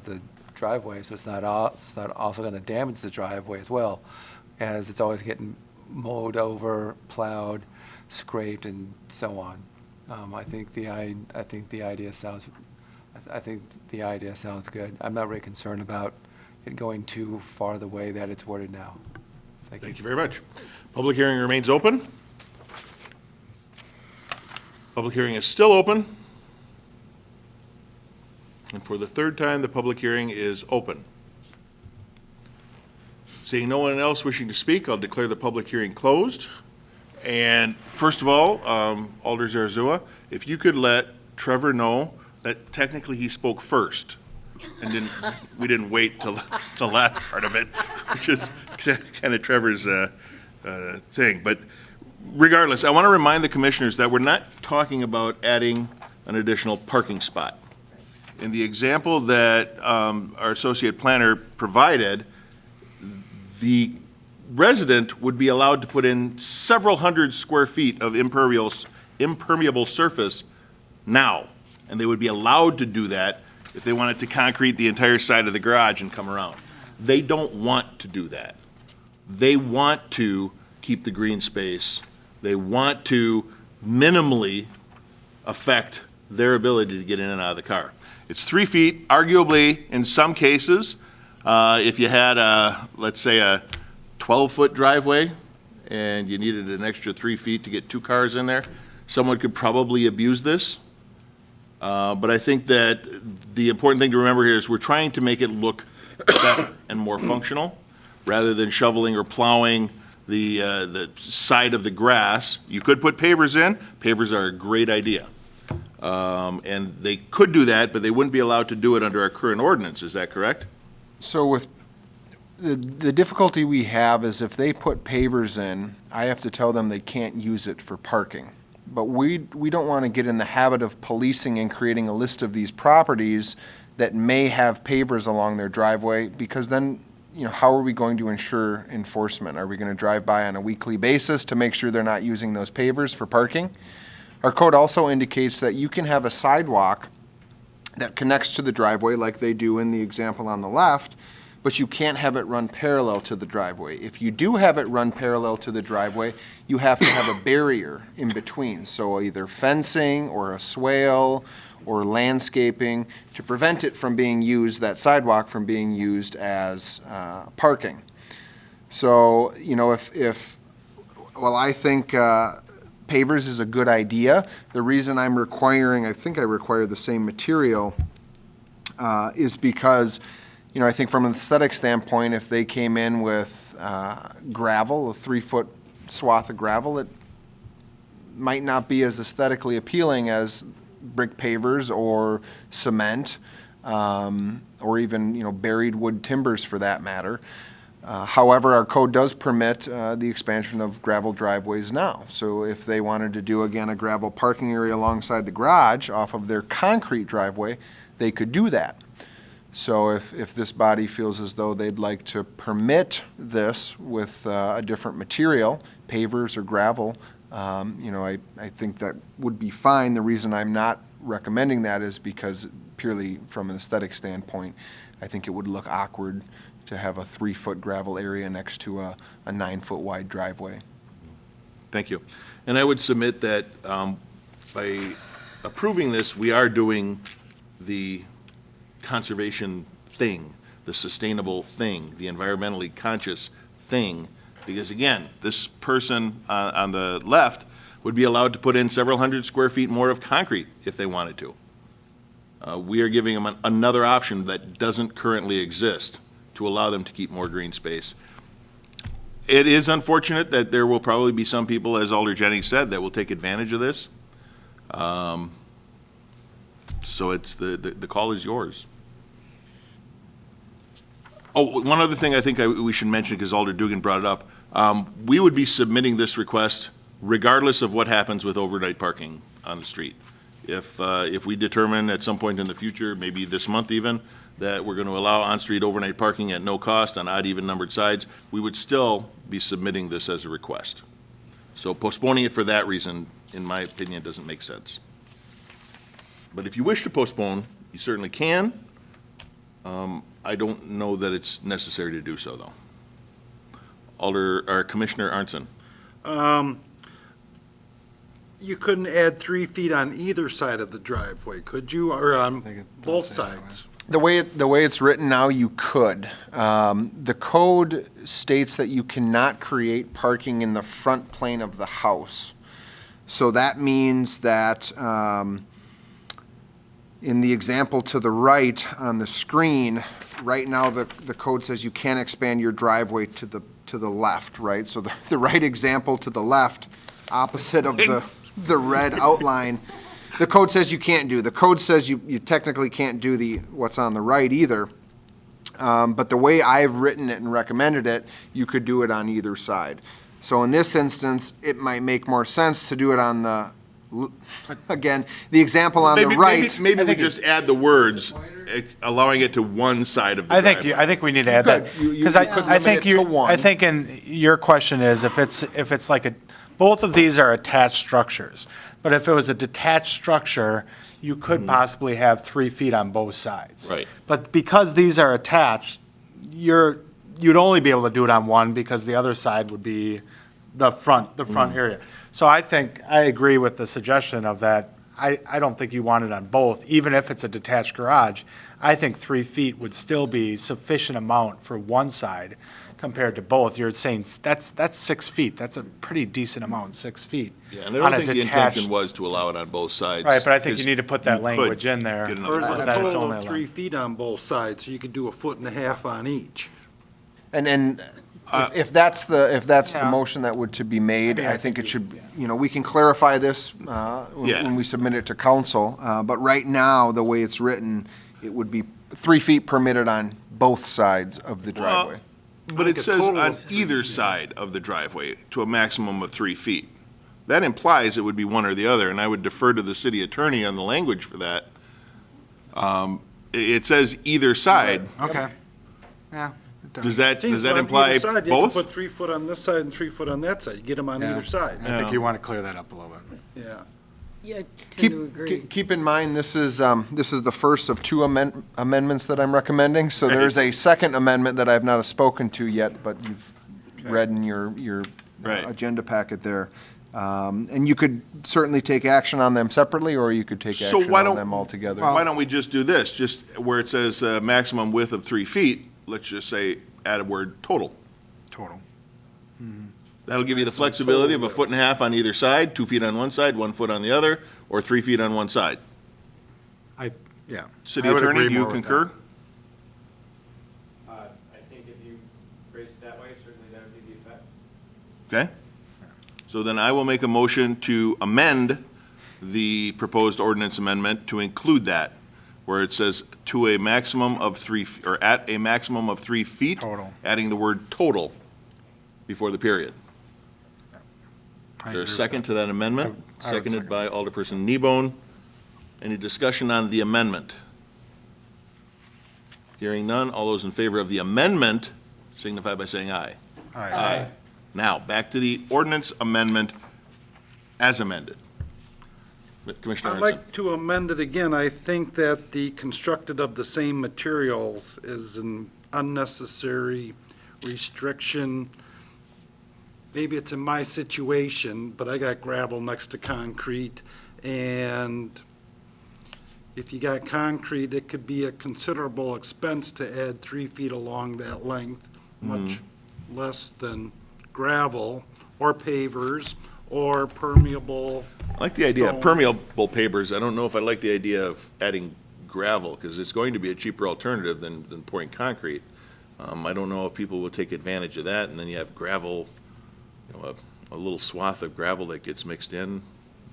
K: the driveway, so it's not also going to damage the driveway as well, as it's always getting mowed over, plowed, scraped, and so on. I think the idea sounds good. I'm not really concerned about it going too far the way that it's worded now.
B: Thank you very much. Public hearing remains open. Public hearing is still open. And for the third time, the public hearing is open. Seeing no one else wishing to speak, I'll declare the public hearing closed. And first of all, Alder Zarzua, if you could let Trevor know that technically he spoke first, and we didn't wait till the last part of it, which is kind of Trevor's thing. But regardless, I want to remind the commissioners that we're not talking about adding an additional parking spot. In the example that our associate planner provided, the resident would be allowed to put in several hundred square feet of impermeable surface now, and they would be allowed to do that if they wanted to concrete the entire side of the garage and come around. They don't want to do that. They want to keep the green space. They want to minimally affect their ability to get in and out of the car. It's 3 feet, arguably, in some cases, if you had let's say a 12-foot driveway and you needed an extra 3 feet to get 2 cars in there, someone could probably abuse this. But I think that the important thing to remember here is we're trying to make it look better and more functional, rather than shoveling or plowing the side of the grass. You could put pavers in. Pavers are a great idea. And they could do that, but they wouldn't be allowed to do it under our current ordinance. Is that correct?
C: So with the difficulty we have is if they put pavers in, I have to tell them they can't use it for parking. But we don't want to get in the habit of policing and creating a list of these properties that may have pavers along their driveway, because then, you know, how are we going to ensure enforcement? Are we going to drive by on a weekly basis to make sure they're not using those pavers for parking? Our code also indicates that you can have a sidewalk that connects to the driveway like they do in the example on the left, but you can't have it run parallel to the driveway. If you do have it run parallel to the driveway, you have to have a barrier in between, so either fencing or a swale or landscaping to prevent it from being used, that sidewalk from being used as parking. So, you know, well, I think pavers is a good idea. The reason I'm requiring, I think I require the same material, is because, you know, I think from an aesthetic standpoint, if they came in with gravel, a 3-foot swath of gravel, it might not be as aesthetically appealing as brick pavers or cement or even, buried wood timbers for that matter. However, our code does permit the expansion of gravel driveways now. So if they wanted to do, again, a gravel parking area alongside the garage off of their concrete driveway, they could do that. So if this body feels as though they'd like to permit this with a different material, pavers or gravel, I think that would be fine. The reason I'm not recommending that is because purely from an aesthetic standpoint, I think it would look awkward to have a 3-foot gravel area next to a 9-foot wide driveway.
B: Thank you. And I would submit that by approving this, we are doing the conservation thing, the sustainable thing, the environmentally conscious thing, because again, this person on the left would be allowed to put in several hundred square feet more of concrete if they wanted to. We are giving them another option that doesn't currently exist to allow them to keep more green space. It is unfortunate that there will probably be some people, as Alder Jennings said, that will take advantage of this. So it's the call is yours. Oh, one other thing I think we should mention, because Alder Dugan brought it up. We would be submitting this request regardless of what happens with overnight parking on the street. If we determine at some point in the future, maybe this month even, that we're going to allow on-street overnight parking at no cost on odd, even numbered sides, we would still be submitting this as a request. So postponing it for that reason, in my opinion, doesn't make sense. But if you wish to postpone, you certainly can. I don't know that it's necessary to do so, though. Commissioner Arnson.
D: You couldn't add 3 feet on either side of the driveway, could you, or on both sides?
C: The way it's written now, you could. The code states that you cannot create parking in the front plane of the house. So that means that in the example to the right on the screen, right now the code says you can't expand your driveway to the left, right? So the right example to the left, opposite of the red outline, the code says you can't do. The code says you technically can't do what's on the right either. But the way I've written it and recommended it, you could do it on either side. So in this instance, it might make more sense to do it on the, again, the example on the right.
B: Maybe we just add the words, allowing it to one side of the driveway.
F: I think we need to add that, because I think in your question is if it's like both of these are attached structures, but if it was a detached structure, you could possibly have 3 feet on both sides.
B: Right.
F: But because these are attached, you'd only be able to do it on one because the other side would be the front area. So I think, I agree with the suggestion of that. I don't think you want it on both, even if it's a detached garage. I think 3 feet would still be sufficient amount for one side compared to both. You're saying that's 6 feet. That's a pretty decent amount, 6 feet.
B: Yeah, and I don't think the intention was to allow it on both sides.
F: Right, but I think you need to put that language in there.
D: Or is it a
F: That it's
D: total
F: only
D: of
F: allowed.
D: 3 feet on both sides, so you could do 1.5 feet on each?
C: And if that's the motion that would to be made, I think it should, we can clarify this when we submit it to council. But right now, the way it's written, it would be 3 feet permitted on both sides of the driveway.
B: But it says on either side of the driveway to a maximum of 3 feet. That implies it would be one or the other, and I would defer to the city attorney on the language for that. It says either side.
F: Okay. Yeah.
B: Does that
D: Seems on
B: imply
D: either side, You
B: both?
D: can put 3 foot on this side and 3 foot on that side. You get them on either side.
F: I think you want to clear that up a little bit.
D: Yeah.
E: Yeah, I tend to agree.
C: Keep in mind, this is the first of 2 amendments that I'm recommending. So there is a second amendment that I've not spoken to yet, but you've read in your
B: Right.
C: agenda packet there. And you could certainly take action on them separately, or you could take
B: So
C: action
B: why
C: on
B: don't-
C: them altogether.
B: Why don't we just do this? Just where it says maximum width of 3 feet, let's just say, add a word total.
F: Total.
B: That'll give you the flexibility of 1.5 feet on either side, 2 feet on one side, 1 foot on the other, or 3 feet on one side.
F: Yeah.
B: City
F: I would
B: attorney,
F: agree
B: do you
F: more with
B: concur?
K: I think if you phrase it that way, certainly that would be the effect.
B: Okay. So then I will make a motion to amend the proposed ordinance amendment to include that, where it says to a maximum of or at a maximum of 3 feet.
F: Total.
B: Adding the word total before the period.
F: I
B: Is there
F: agree
B: a
F: with
B: second to that amendment?
F: I would
B: Seconded
F: second.
B: by Alderperson Kneebone. Any discussion on the amendment? Hearing none, all those in favor of the amendment signify by saying aye. Aye. Now, back to the ordinance amendment as amended. Commissioner
D: I'd
B: Ernst.
D: like to amend it again. I think that the constructed of the same materials is an unnecessary restriction. Maybe it's in my situation, but I got gravel next to concrete, and if you got concrete, it could be a considerable expense to add 3 feet along that length, much less than gravel or pavers or permeable.
B: I like the idea of
D: stone.
B: permeable pavers. I don't know if I like the idea of adding gravel, because it's going to be a cheaper alternative than pouring concrete. I don't know if people will take advantage of that, and then you have gravel, a little swath of gravel that gets mixed in.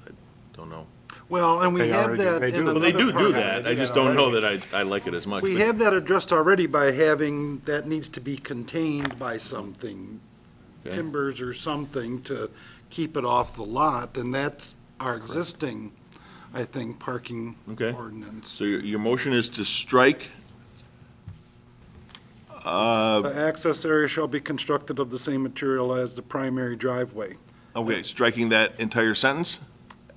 B: I don't know.
D: Well, and we
F: They
D: have
F: already do.
D: that
F: They
D: in
F: do.
B: Well, they
D: another
B: do do
D: part.
B: that. I just don't know that I like it as much.
D: We
B: but-
D: have that addressed already by having, that needs to be contained by something,
B: Okay.
D: timbers or something to keep it off the lot, and that's our existing, I think, parking
B: Okay.
D: ordinance.
B: So your motion is to strike,
D: The access area shall be constructed of the same material as the primary driveway.
B: okay, striking that entire sentence?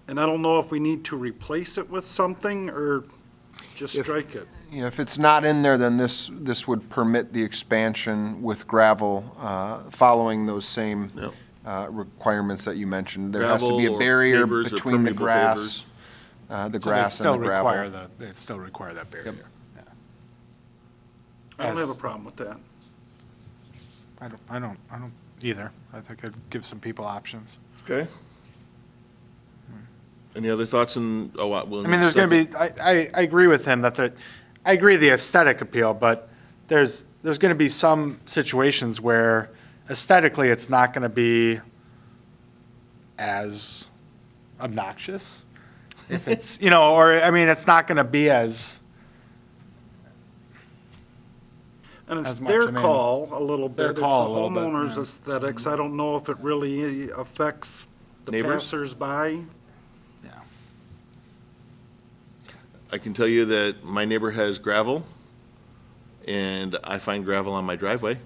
D: And I don't know if we need to replace it with something or just
C: If-
D: strike it.
C: Yeah, if it's not in there, then this would permit the expansion with gravel, following those same
B: Yep.
C: requirements that you mentioned. There has to be a
B: Gravel or
C: barrier
B: pavers or
C: between the
B: permeable
C: grass, the grass and the gravel.
F: They still require that barrier.
D: I don't
F: As-
D: have a problem with that.
F: I don't either. I think I'd give some people options.
B: Okay. Any other thoughts on,
F: I mean, there's going to be, I agree with him that I agree the aesthetic appeal, but there's going to be some situations where aesthetically it's not going to be as obnoxious. If it's, or, I mean, it's not going to be as,
D: And it's
F: As much,
D: their
F: I mean,
D: call a little
F: their
D: bit. It's the
F: call a little bit,
D: homeowner's
F: yeah.
D: aesthetics. I don't know if it really affects the
B: Neighbors?
D: passersby.
B: I can tell you that my neighbor has gravel, and I find gravel on my driveway.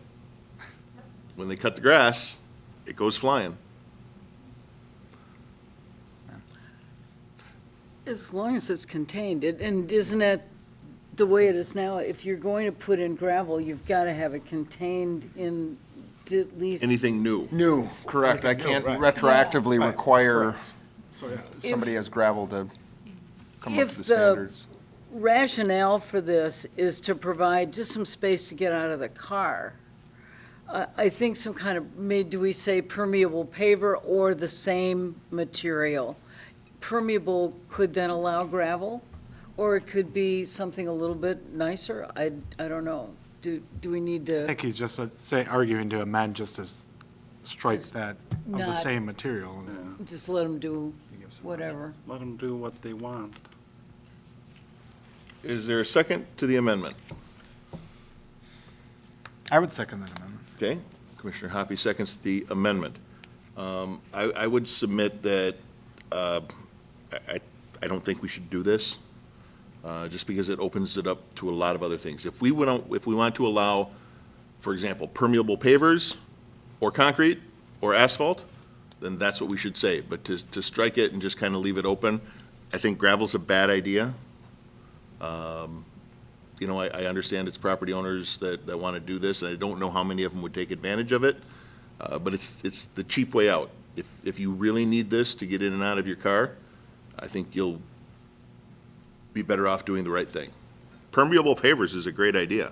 B: When they cut the grass, it goes flying.
E: As long as it's contained, and isn't that the way it is now? If you're going to put in gravel, you've got to have it contained in at least.
B: Anything new.
C: New, correct. I can't
F: right.
C: retroactively
F: Right,
C: require
F: so, yeah.
C: somebody has gravel to come up
E: If
C: to the
E: the-
C: standards.
E: Rationale for this is to provide just some space to get out of the car. I think some kind of, do we say permeable paver or the same material? Permeable could then allow gravel, or it could be something a little bit nicer. I don't know. Do we need
F: I
E: to,
F: think he's just arguing to amend just to strike that of the
E: not-
F: same material.
E: just let them do whatever?
D: Let them do what they want.
B: Is there a second to the amendment?
F: I would second that amendment.
B: Okay, Commissioner Hoppy seconds the amendment. I would submit that I don't think we should do this, just because it opens it up to a lot of other things. If we want to allow, for example, permeable pavers, or concrete, or asphalt, then that's what we should say. But to strike it and just kind of leave it open, I think gravel's a bad idea. I understand it's property owners that want to do this, and I don't know how many of them would take advantage of it, but it's the cheap way out. If you really need this to get in and out of your car, I think you'll be better off doing the right thing. Permeable pavers is a great idea.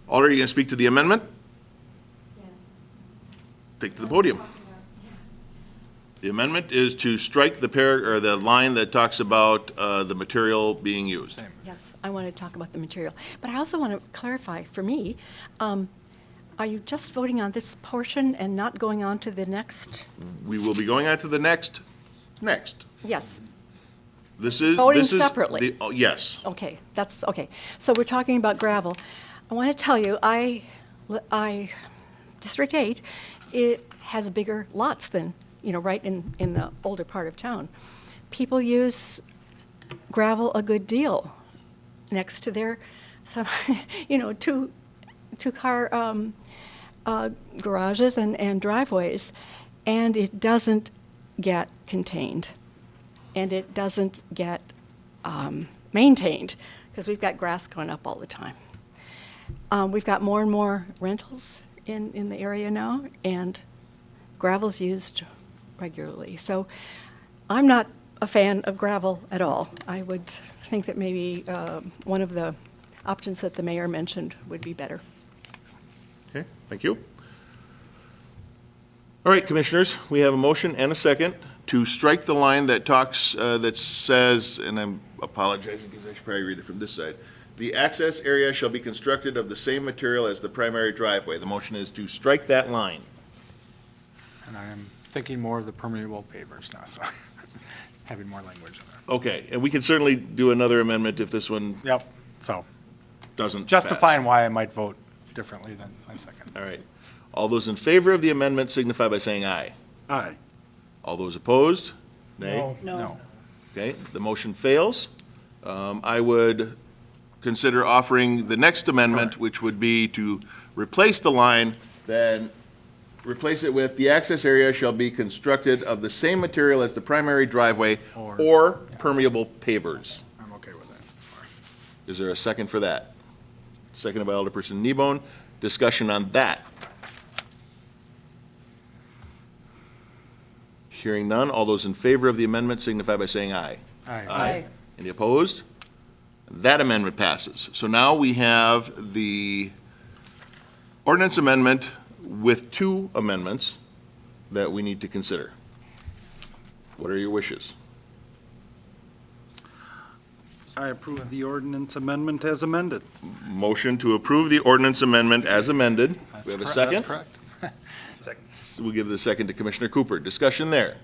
B: Alder, are you going to speak to the amendment?
L: Yes.
B: Take to the podium. The amendment is to strike the line that talks about the material being used.
H: Yes, I want to talk about the material. But I also want to clarify, for me, are you just voting on this portion and not going on to the next?
B: We will be going on to the next.
H: Yes.
B: This is.
H: Voting
B: this is
H: separately.
B: the- oh, yes.
H: Okay, that's, okay. So we're talking about gravel. I want to tell you, District 8, it has bigger lots than, right in the older part of town. People use gravel a good deal next to their, two-car garages and driveways, and it doesn't get contained, and it doesn't get maintained, because we've got grass going up all the time. We've got more and more rentals in the area now, and gravel's used regularly. So I'm not a fan of gravel at all. I would think that maybe one of the options that the mayor mentioned would be better.
B: Okay, thank you. All right, commissioners, we have a motion and a second to strike the line that talks, that says, and I'm apologizing because I should probably read it from this side. The access area shall be constructed of the same material as the primary driveway. The motion is to strike that line.
F: And I'm thinking more of the permeable pavers now, so having more language in there.
B: Okay, and we can certainly do another amendment if this one
F: Yep, so
B: doesn't pass.
F: justifying why I might vote differently than my second.
B: All right. All those in favor of the amendment signify by saying aye.
D: Aye.
B: All those opposed? Nay?
H: No.
B: Okay, the motion fails. I would consider offering the next amendment, which would be to replace the line, then replace it with, the access area shall be constructed of the same material as the primary driveway or permeable pavers.
F: I'm okay with that.
B: Is there a second for that? Seconded by Alderperson Kneebone. Discussion on that. Hearing none, all those in favor of the amendment signify by saying aye.
H: Aye.
B: Any opposed? That amendment passes. So now we have the ordinance amendment with two amendments that we need to consider. What are your wishes?
D: I approve the ordinance amendment as amended.
B: Motion to approve the ordinance amendment as amended. We have a second?
F: That's correct.
B: We'll give the second to Commissioner Cooper. Discussion there.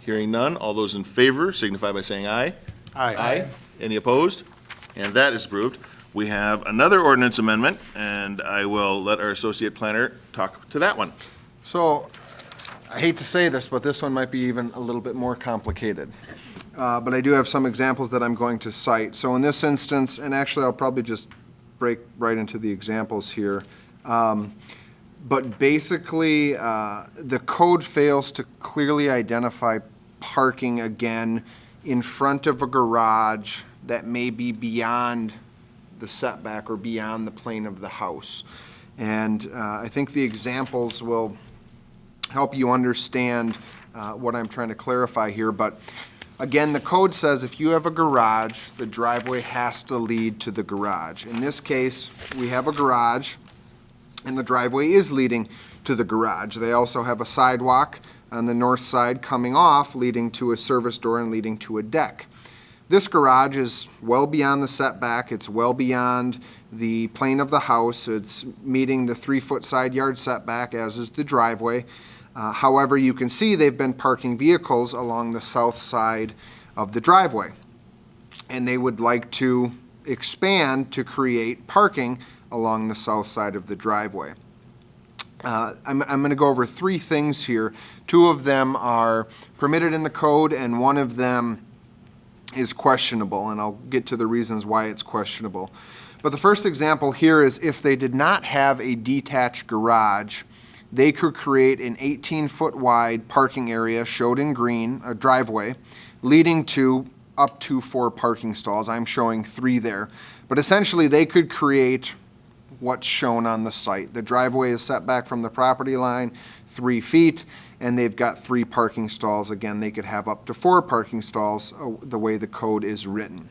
B: Hearing none, all those in favor signify by saying aye.
F: Aye.
B: Any opposed? And that is approved. We have another ordinance amendment, and I will let our associate planner talk to that one.
C: So, I hate to say this, but this one might be even a little bit more complicated. But I do have some examples that I'm going to cite. So in this instance, and actually I'll probably just break right into the examples here. But basically, the code fails to clearly identify parking again in front of a garage that may be beyond the setback or beyond the plane of the house. And I think the examples will help you understand what I'm trying to clarify here. But again, the code says if you have a garage, the driveway has to lead to the garage. In this case, we have a garage, and the driveway is leading to the garage. They also have a sidewalk on the north side coming off, leading to a service door and leading to a deck. This garage is well beyond the setback. It's well beyond the plane of the house. It's meeting the 3-foot side yard setback, as is the driveway. However, you can see they've been parking vehicles along the south side of the driveway. And they would like to expand to create parking along the south side of the driveway. I'm going to go over 3 things here. 2 of them are permitted in the code, and 1 of them is questionable, and I'll get to the reasons why it's questionable. But the first example here is if they did not have a detached garage, they could create an 18-foot wide parking area, showed in green, a driveway, leading to up to 4 parking stalls. I'm showing 3 there. But essentially, they could create what's shown on the site. The driveway is set back from the property line 3 feet, and they've got 3 parking stalls. Again, they could have up to 4 parking stalls the way the code is written.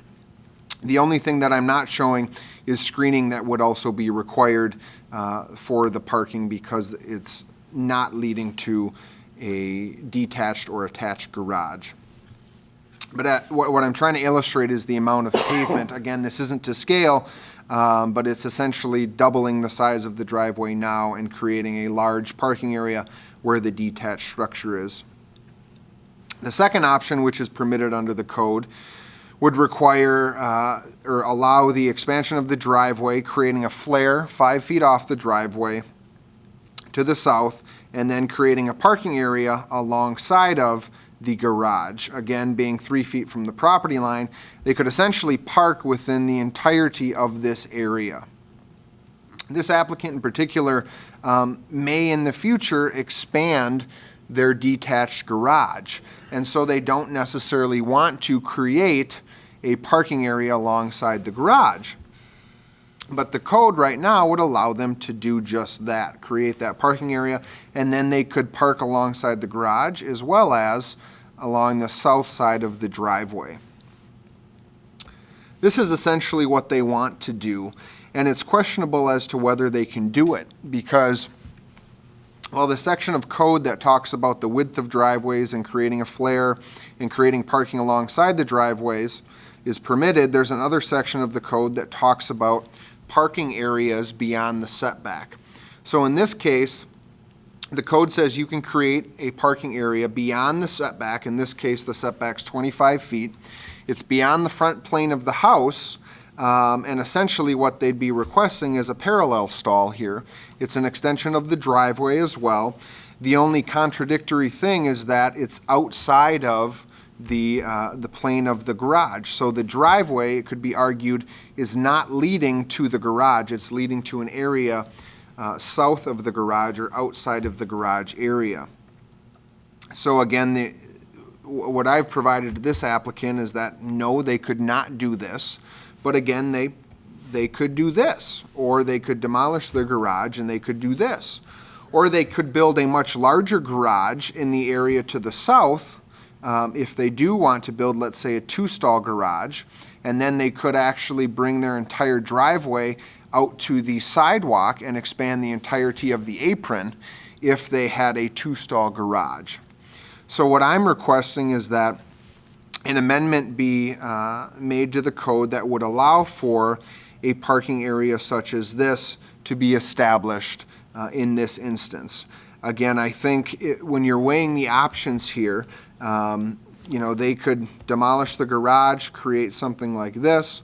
C: The only thing that I'm not showing is screening that would also be required for the parking because it's not leading to a detached or attached garage. But what I'm trying to illustrate is the amount of pavement. Again, this isn't to scale, but it's essentially doubling the size of the driveway now and creating a large parking area where the detached structure is. The second option, which is permitted under the code, would require or allow the expansion of the driveway, creating a flare 5 feet off the driveway to the south, and then creating a parking area alongside of the garage, again being 3 feet from the property line. They could essentially park within the entirety of this area. This applicant in particular may in the future expand their detached garage, and so they don't necessarily want to create a parking area alongside the garage. But the code right now would allow them to do just that, create that parking area, and then they could park alongside the garage as well as along the south side of the driveway. This is essentially what they want to do, and it's questionable as to whether they can do it, because while the section of code that talks about the width of driveways and creating a flare and creating parking alongside the driveways is permitted, there's another section of the code that talks about parking areas beyond the setback. So in this case, the code says you can create a parking area beyond the setback. In this case, the setback's 25 feet. It's beyond the front plane of the house, and essentially what they'd be requesting is a parallel stall here. It's an extension of the driveway as well. The only contradictory thing is that it's outside of the plane of the garage. So the driveway, it could be argued, is not leading to the garage. It's leading to an area south of the garage or outside of the garage area. So again, what I've provided to this applicant is that no, they could not do this. But again, they could do this, or they could demolish their garage and they could do this. Or they could build a much larger garage in the area to the south, if they do want to build, let's say, a 2-stall garage, and then they could actually bring their entire driveway out to the sidewalk and expand the entirety of the apron if they had a 2-stall garage. So what I'm requesting is that an amendment be made to the code that would allow for a parking area such as this to be established in this instance. Again, I think when you're weighing the options here, they could demolish the garage, create something like this,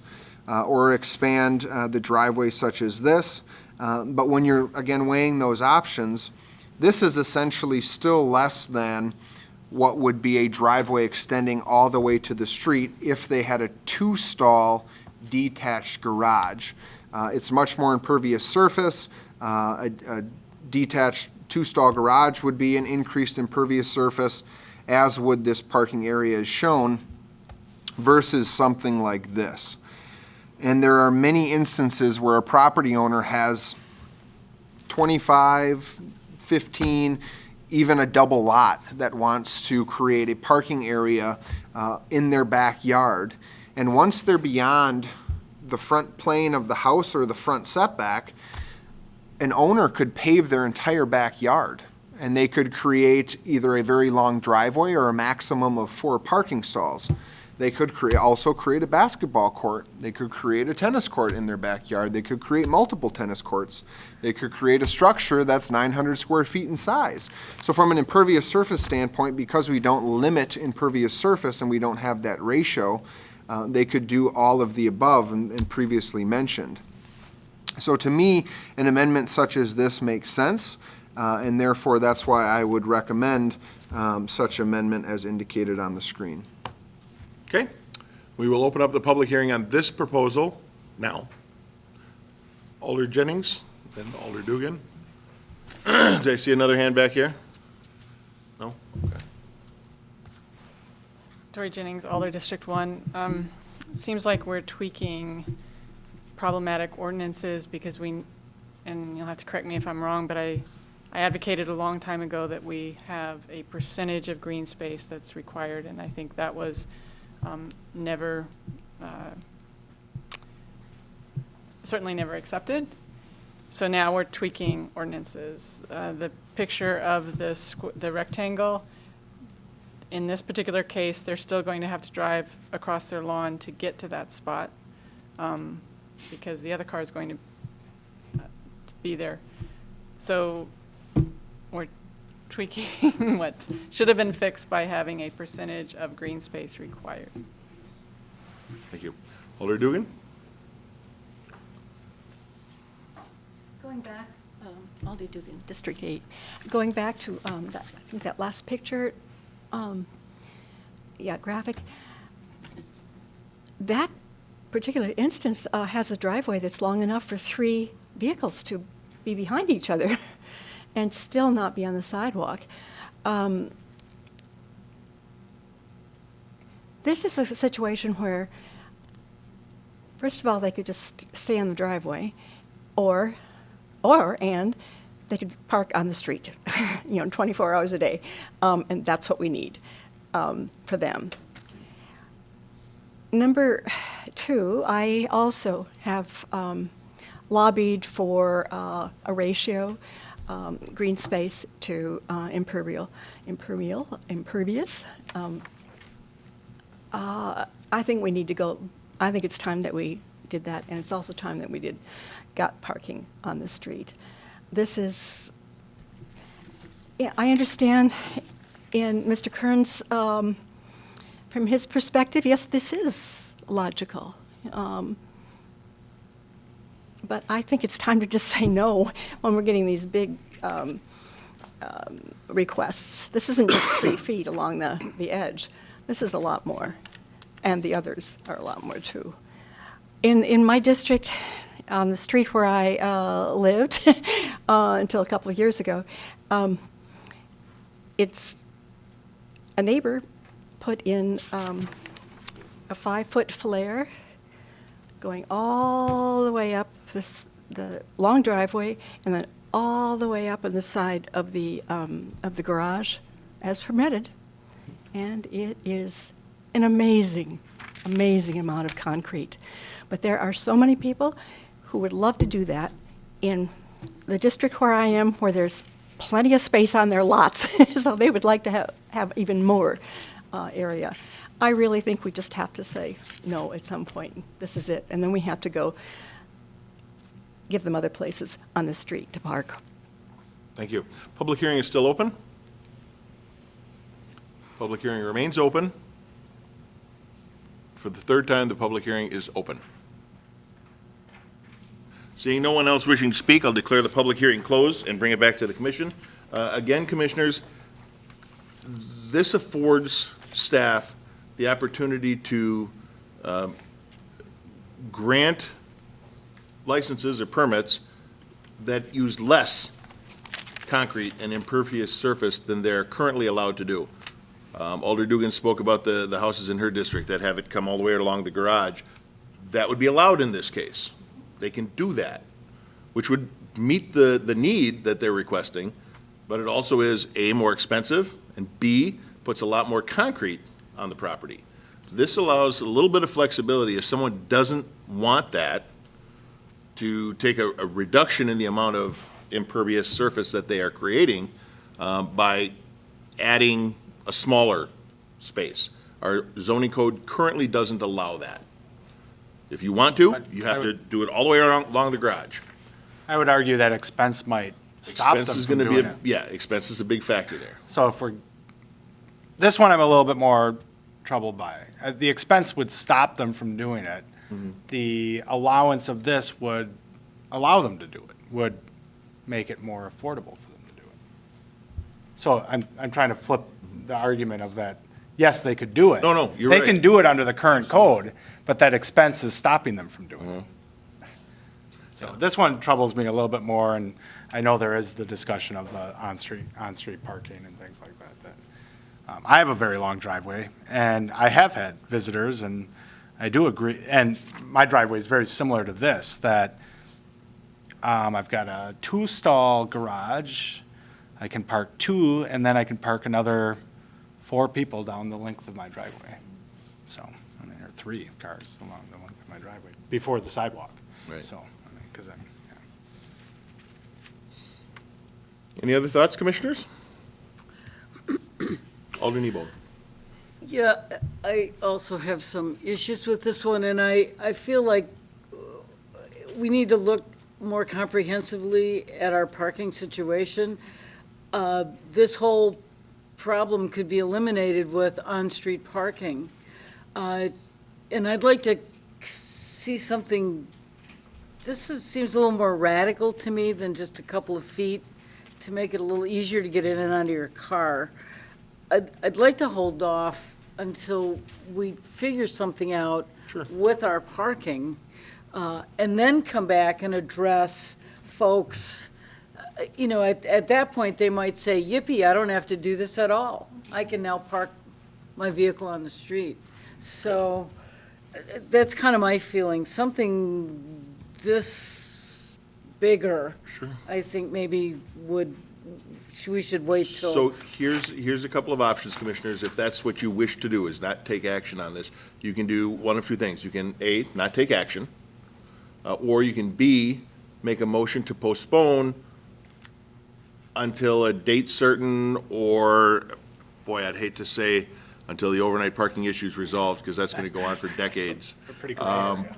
C: or expand the driveway such as this. But when you're, again, weighing those options, this is essentially still less than what would be a driveway extending all the way to the street if they had a 2-stall detached garage. It's much more impervious surface. A detached 2-stall garage would be an increased impervious surface, as would this parking area as shown, versus something like this. And there are many instances where a property owner has 25, 15, even a double lot that wants to create a parking area in their backyard. And once they're beyond the front plane of the house or the front setback, an owner could pave their entire backyard, and they could create either a very long driveway or a maximum of 4 parking stalls. They could also create a basketball court. They could create a tennis court in their backyard. They could create multiple tennis courts. They could create a structure that's 900 square feet in size. So from an impervious surface standpoint, because we don't limit impervious surface and we don't have that ratio, they could do all of the above and previously mentioned. So to me, an amendment such as this makes sense, and therefore that's why I would recommend such amendment as indicated on the screen.
B: Okay, we will open up the public hearing on this proposal now. Alder Jennings, then Alder Dugan. Did I see another hand back here? No? Okay.
J: Tori Jennings, Alder District 1. It seems like we're tweaking problematic ordinances because and you'll have to correct me if I'm wrong, but I advocated a long time ago that we have a percentage of green space that's required, and I think that was certainly never accepted. So now we're tweaking ordinances. The picture of the rectangle, in this particular case, they're still going to have to drive across their lawn to get to that spot because the other car is going to be there. So we're tweaking what should have been fixed by having a percentage of green space required.
B: Thank you. Alder Dugan?
H: Going back, Aldi Dugan, District 8. Going back to I think that last picture, graphic. That particular instance has a driveway that's long enough for 3 vehicles to be behind each other and still not be on the sidewalk. This is a situation where, first of all, they could just stay on the driveway, and they could park on the street, 24 hours a day. And that's what we need for them. Number 2, I also have lobbied for a ratio, green space to impervious. I think we need to go, I think it's time that we did that, and it's also time that we got parking on the street. This is, I understand in Mr. Kern's, from his perspective, yes, this is logical. But I think it's time to just say no when we're getting these big requests. This isn't just 3 feet along the edge. This is a lot more, and the others are a lot more too. In my district, on the street where I lived until a couple of years ago, it's a neighbor put in a 5-foot flare going all the way up the long driveway and then all the way up on the side of the garage as permitted. And it is an amazing, amazing amount of concrete. But there are so many people who would love to do that in the district where I am, where there's plenty of space on their lots. So they would like to have even more area. I really think we just have to say no at some point. This is it. And then we have to go give them other places on the street to park.
B: Thank you. Public hearing is still open. Public hearing remains open. For the 3rd time, the public hearing is open. Seeing no one else wishing to speak, I'll declare the public hearing closed and bring it back to the commission. Again, commissioners, this affords staff the opportunity to grant licenses or permits that use less concrete and impervious surface than they're currently allowed to do. Alder Dugan spoke about the houses in her district that have it come all the way along the garage. That would be allowed in this case. They can do that, which would meet the need that they're requesting, but it also is A, more expensive, and B, puts a lot more concrete on the property. This allows a little bit of flexibility if someone doesn't want that, to take a reduction in the amount of impervious surface that they are creating by adding a smaller space. Our zoning code currently doesn't allow that. If you want to, you have to do it all the way along the garage.
F: I would argue that expense might stop them
B: Expense is
F: from
B: going to
F: doing
B: be,
F: it.
B: yeah, expense is a big factor there.
F: So this one I'm a little bit more troubled by. The expense would stop them from doing it. The allowance of this would allow them to do it, would make it more affordable for them to do it. So I'm trying to flip the argument of that, yes, they could do it.
B: No, you're
F: They
B: right.
F: can do it under the current code, but that expense is stopping them from doing it. So this one troubles me a little bit more, and I know there is the discussion of the on-street parking and things like that. I have a very long driveway, and I have had visitors, and I do agree, and my driveway is very similar to this, that I've got a 2-stall garage. I can park 2, and then I can park another 4 people down the length of my driveway. So, I mean, or 3 cars along the length of my driveway, before the sidewalk.
B: Right.
F: So, I mean, because I'm, yeah.
B: Any other thoughts, commissioners? Alder Nebo.
E: Yeah, I also have some issues with this one, and I feel like we need to look more comprehensively at our parking situation. this whole problem could be eliminated with on-street parking. And I'd like to see something, seems a little more radical to me than just a couple of feet to make it a little easier to get in and out of your car. I'd like to hold off until we figure something out with our parking, and then come back and address folks. You know, at that point, they might say, yippee, I don't have to do this at all. I can now park my vehicle on the street. So that's kind of my feeling. Something this bigger, I think maybe we should wait till.
B: So here's a couple of options, Commissioners. If that's what you wish to do, is not take action on this, you can do one of two things. You can, A, not take action, or you can, B, make a motion to postpone until a date certain, or, boy, I'd hate to say, until the overnight parking issue is resolved, because that's going to go on for decades.
F: Pretty gray area.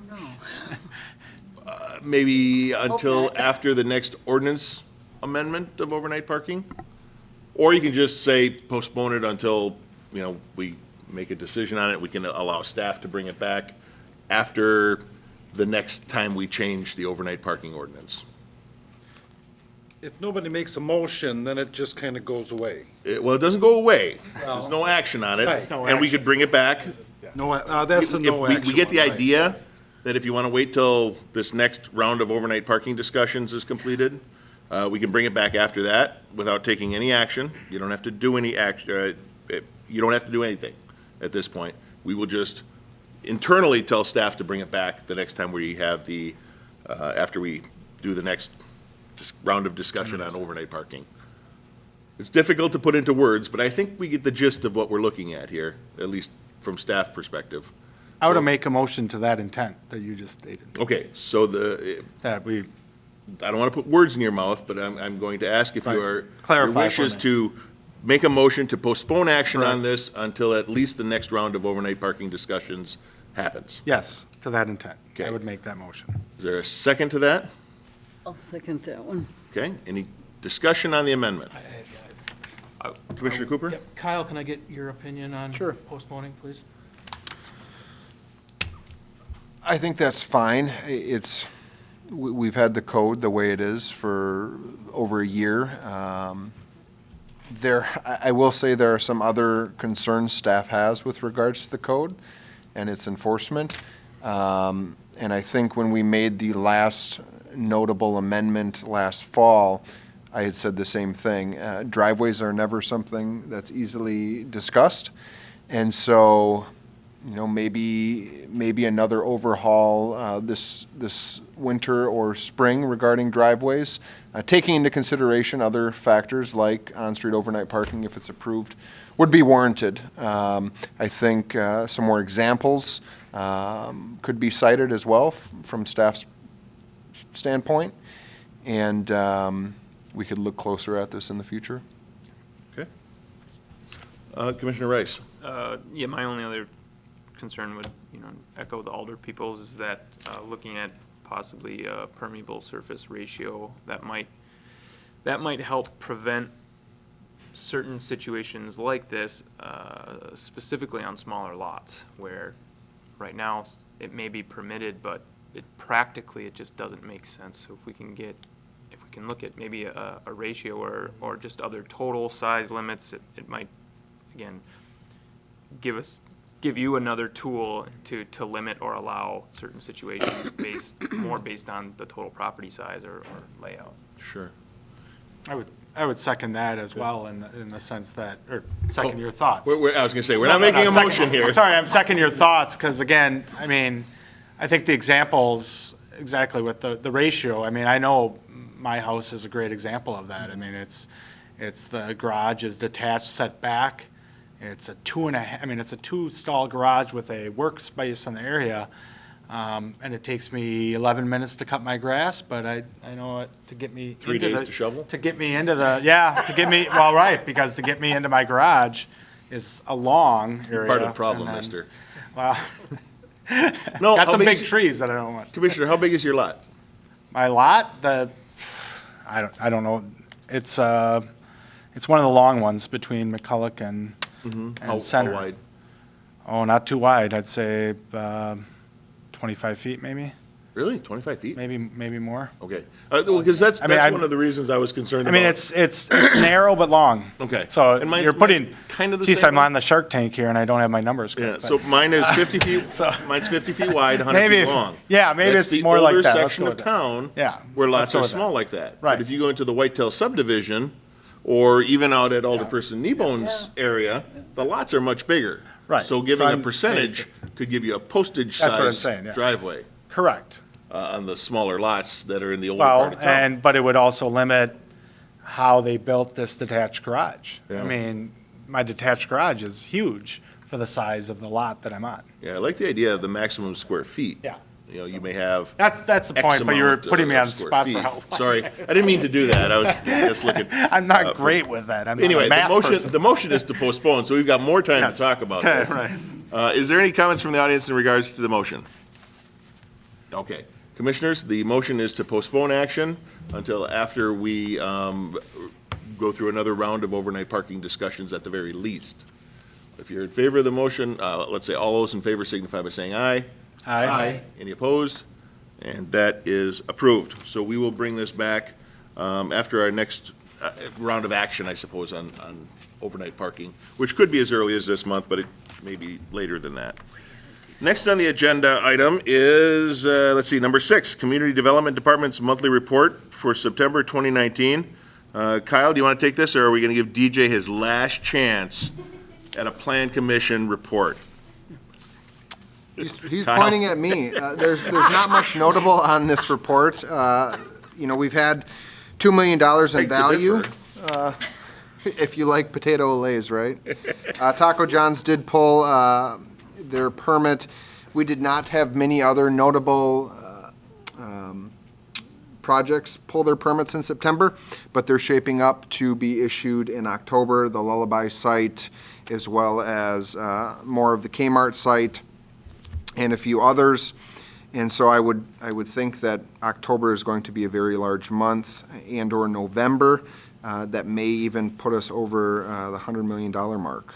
B: Maybe until after the next ordinance amendment of overnight parking? Or you can just say postpone it until, you know, we make a decision on it. We can allow staff to bring it back after the next time we change the overnight parking ordinance.
D: If nobody makes a motion, then it just kind of goes away.
B: Well, it doesn't go away. There's no action on it.
D: Right.
B: And we could bring it back.
D: No, that's a no
B: If
D: action.
B: we get the
D: one, right.
B: idea that if you want to wait till this next round of overnight parking discussions is completed, we can bring it back after that without taking any action. You don't have to do any action, you don't have to do anything at this point. We will just internally tell staff to bring it back the next time we have the, after we do the next round of discussion on overnight parking. It's difficult to put into words, but I think we get the gist of what we're looking at here, at least from staff perspective.
F: I would make a motion to that intent that you just stated,
B: Okay, so
F: that we,
B: I don't want to put words in your mouth, but I'm going to ask if
F: Right.
B: your
F: Clarify
B: wish
F: for
B: is
F: me.
B: to make a motion to postpone action on
F: Correct.
B: this until at least the next round of overnight parking discussions happens.
F: yes, to that intent. I
B: Okay.
F: would make that motion.
B: Is there a second to that?
E: I'll second that one.
B: Okay, any discussion on the amendment? Commissioner Cooper?
L: Yep. Kyle, can I get your opinion on
C: Sure.
L: postponing, please?
C: I think that's fine. We've had the code the way it is for over a year. I will say there are some other concerns staff has with regards to the code and its enforcement. And I think when we made the last notable amendment last fall, I had said the same thing. Driveways are never something that's easily discussed. And so, you know, maybe another overhaul this winter or spring regarding driveways, taking into consideration other factors like on-street overnight parking, if it's approved, would be warranted. I think some more examples could be cited as well from staff's standpoint, and we could look closer at this in the future.
B: Okay. Commissioner Rice?
M: Yeah, my only other concern would, echo the Alder people's, is that looking at possibly a permeable surface ratio that might help prevent certain situations like this, specifically on smaller lots, where right now it may be permitted, but practically it just doesn't make sense. So if we can look at maybe a ratio or just other total size limits, it might, again, give you another tool to limit or allow certain situations based on the total property size or layout.
B: Sure.
F: I would second that as well in the sense that, or second your thoughts.
B: I was going to say, we're not making a motion here.
F: Sorry, I'm seconding your thoughts, because again, I mean, I think the examples, exactly with the ratio, I mean, I know my house is a great example of that. I mean, it's the garage is detached, set back. It's a 2-stall garage with a workspace in the area. And it takes me 11 minutes to cut my grass, but I know to get me.
B: 3 days to shovel?
F: To get me into well, right, because to get me into my garage is a long area.
B: Part of the problem,
F: and then-
B: mister.
F: Well,
B: No,
F: got
B: how
F: some
B: big
F: big
B: is-
F: trees that I don't want.
B: Commissioner, how big is your lot?
F: My lot, I don't know. It's it's one of the long ones between McCulloch and
B: How
F: Center.
B: wide?
F: Oh, not too wide. I'd say 25 feet, maybe,
B: Really? 25 feet?
F: maybe more.
B: Okay. Well, because that's
F: I mean,
B: one of the reasons I was concerned
F: I
B: about.
F: mean, it's narrow but long.
B: Okay.
F: So
B: And mine's-
F: you're putting,
B: mine's kind of the
F: geez,
B: same
F: I'm
B: way.
F: on the Shark Tank here and I don't have my numbers
B: Yeah,
F: correct.
B: so
F: but-
B: mine is 50 feet,
F: So-
B: mine's 50 feet wide, 100
F: Maybe
B: feet
F: if-
B: long.
F: yeah, maybe
B: That's
F: it's more like
B: the
F: that.
B: older
F: Let's
B: section
F: go
B: of
F: with that.
B: town.
F: Yeah,
B: Where
F: let's
B: lots
F: go
B: are
F: with that.
B: small like that.
F: Right.
B: But if you go into the Whitetail subdivision, or even out at Alderperson Kneebone's area, the lots are much bigger.
F: Right.
B: So giving
F: So
B: a
F: I'm-
B: percentage could give you a
F: That's what I'm
B: postage-sized
F: saying, yeah.
B: driveway
F: Correct.
B: on the smaller lots that are in the older part
F: Well,
B: of town.
F: but it would also limit how they built this detached garage.
B: Yeah.
F: I mean, my detached garage is huge for the size of the lot that I'm on.
B: Yeah, I like the idea of the maximum square feet.
F: Yeah.
B: You know, you may have
F: That's the
B: X
F: point, but you were
B: amount
F: putting me on
B: of
F: the
B: square
F: spot
B: feet.
F: for how.
B: Sorry, I didn't mean to do that. I was just looking.
F: I'm not
B: for-
F: great with that. I'm not
B: Anyway,
F: a math person.
B: the motion is to postpone, so we've got more time
F: Yes.
B: to talk about
F: Okay,
B: this.
F: right.
B: Is there any comments from the audience in regards to the motion? Okay. Commissioners, the motion is to postpone action until after we go through another round of overnight parking discussions at the very least. If you're in favor of the motion, let's say all those in favor signify by saying aye.
F: Aye.
B: Any opposed? And that is approved. So we will bring this back after our next round of action, I suppose, on overnight parking, which could be as early as this month, but it may be later than that. Next on the agenda item is, let's see, number 6, Community Development Department's monthly report for September 2019. Kyle, do you want to take this, or are we going to give DJ his last chance at a Plan Commission report?
C: He's
B: Kyle.
C: pointing at me. There's not much notable on this report. You know, we've had $2 million
B: Beg
C: in
B: to
C: value.
B: differ.
C: If you like potato olays, right? Taco John's did pull their permit. We did not have many other notable projects pull their permits in September, but they're shaping up to be issued in October. The Lullaby site, as well as more of the Kmart site, and a few others. And so I would think that October is going to be a very large month, and/or November, that may even put us over the $100 million mark.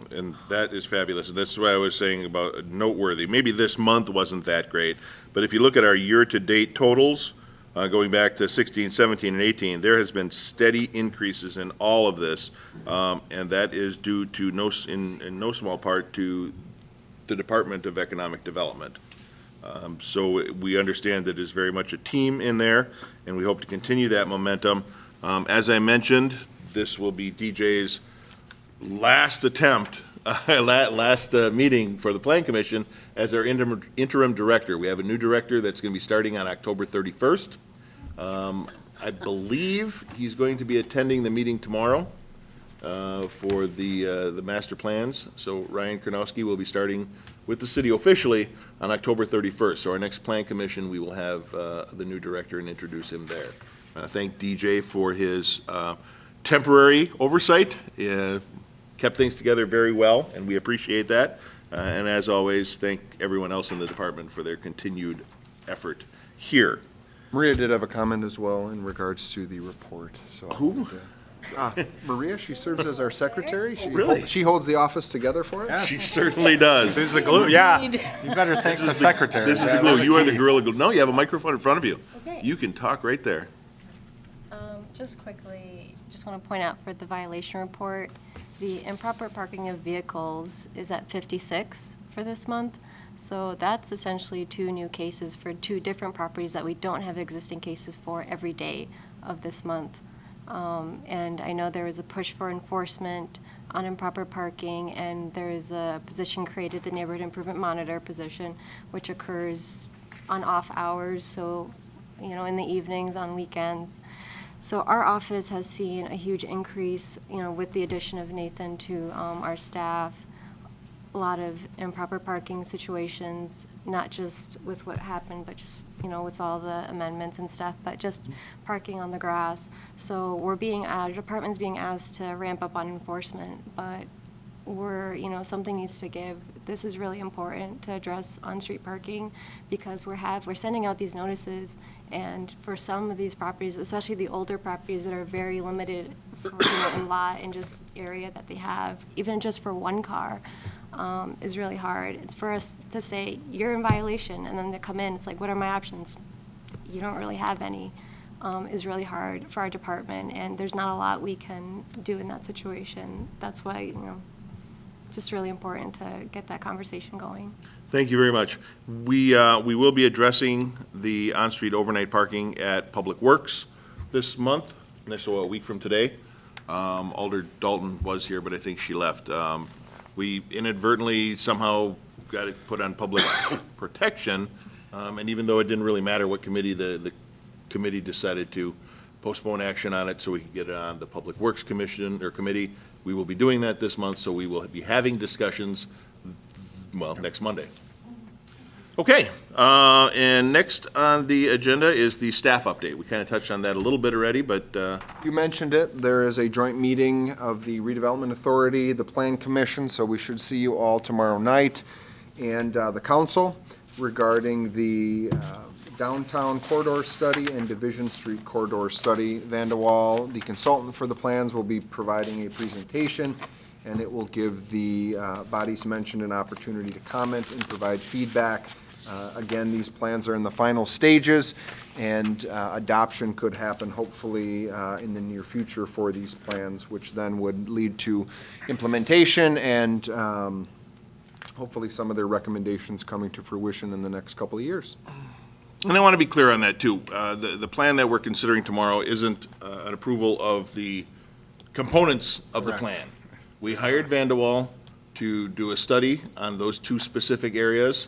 B: And that is fabulous. And that's why I was saying about noteworthy. Maybe this month wasn't that great, but if you look at our year-to-date totals, going back to 16, 17, and 18, there has been steady increases in all of this, and that is due to in no small part to the Department of Economic Development. So we understand that it's very much a team in there, and we hope to continue that momentum. As I mentioned, this will be DJ's last attempt, last meeting for the Plan Commission as our interim director. We have a new director that's going to be starting on October 31st. I believe he's going to be attending the meeting tomorrow for the master plans. So Ryan Karnowski will be starting with the city officially on October 31st. So our next Plan Commission, we will have the new director and introduce him there. Thank DJ for his temporary oversight. Kept things together very well, and we appreciate that. And as always, thank everyone else in the department for their continued effort here.
C: Maria did have a comment as well in regards to the report, so.
B: Who?
C: Maria, she serves as our secretary.
B: Really?
C: She holds the office together for us.
B: She certainly does.
F: This is the glue, yeah. You better thank the secretary.
B: This is the glue. You are the gorilla glue. No, you have a microphone in front of you.
N: Okay.
B: You can talk right there.
N: Just quickly, just want to point out for the violation report, the improper parking of vehicles is at 56 for this month. So that's essentially 2 new cases for 2 different properties that we don't have existing cases for every day of this month. And I know there was a push for enforcement on improper parking, and there is a position created, the Neighborhood Improvement Monitor position, which occurs on off hours, so, you know, in the evenings, on weekends. So our office has seen a huge increase, you know, with the addition of Nathan to our staff. A lot of improper parking situations, not just with what happened, but just, you know, with all the amendments and stuff, but just parking on the grass. So our department's being asked to ramp up on enforcement, but something needs to give. This is really important to address on-street parking because we're sending out these notices, and for some of these properties, especially the older properties that are very limited in lot and just area that they have, even just for one car, is really hard. It's for us to say, you're in violation, and then they come in, it's like, what are my options? You don't really have any, is really hard for our department, and there's not a lot we can do in that situation. That's why, just really important to get that conversation going.
B: Thank you very much. We will be addressing the on-street overnight parking at Public Works this month, so a week from today. Alder Dalton was here, but I think she left. We inadvertently somehow got it put on public protection, and even though it didn't really matter what committee, the committee decided to postpone action on it so we could get it on the Public Works Commission or committee. We will be doing that this month, so we will be having discussions, well, next Monday. Okay, and next on the agenda is the staff update. We kind of touched on that a little bit already, but
C: You mentioned it. There is a joint meeting of the Redevelopment Authority, the Plan Commission, so we should see you all tomorrow night, and the council regarding the downtown corridor study and Division Street corridor study. Vandewall, the consultant for the plans, will be providing a presentation, and it will give the bodies mentioned an opportunity to comment and provide feedback. Again, these plans are in the final stages, and adoption could happen hopefully in the near future for these plans, which then would lead to implementation and hopefully some of their recommendations coming to fruition in the next couple of years.
B: and I want to be clear on that too. The plan that we're considering tomorrow isn't an approval of the components of the
C: Correct.
B: plan. We hired Vandewall to do a study on those two specific areas.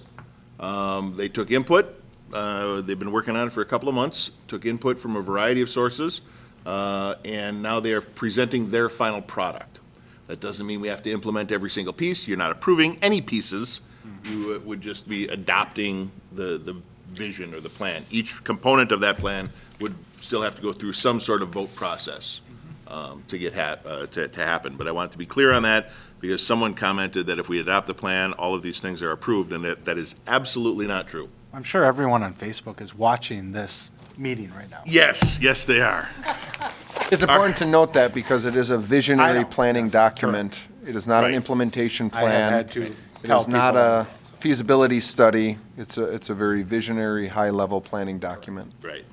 B: They took input. They've been working on it for a couple of months, took input from a variety of sources, and now they are presenting their final product. That doesn't mean we have to implement every single piece. You're not approving any pieces. You would just be adopting the vision or the plan. Each component of that plan would still have to go through some sort of vote process to get to happen. But I want to be clear on that because someone commented that if we adopt the plan, all of these things are approved, and that is absolutely not true.
F: I'm sure everyone on Facebook is watching this meeting right now.
B: Yes, yes, they are.
C: It's important to note that because it is a
F: I
C: visionary
F: know,
C: planning
F: yes,
C: document. It is not an
B: Right.
C: implementation
F: I have
C: plan.
F: had to
C: It
F: tell
C: is not
F: people,
C: a feasibility study. It's a very visionary, high-level planning document.
B: Right.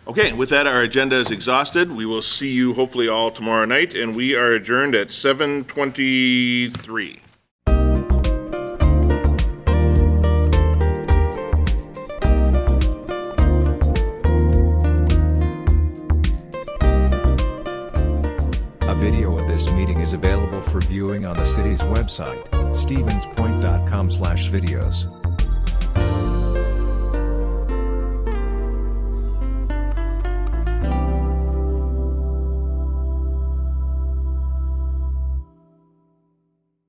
B: Okay, with that, our agenda is exhausted. We will see you hopefully all tomorrow night, and we are adjourned at 7:23.
A: A video of this meeting is available for viewing on the city's website, stevenspoint.com/videos.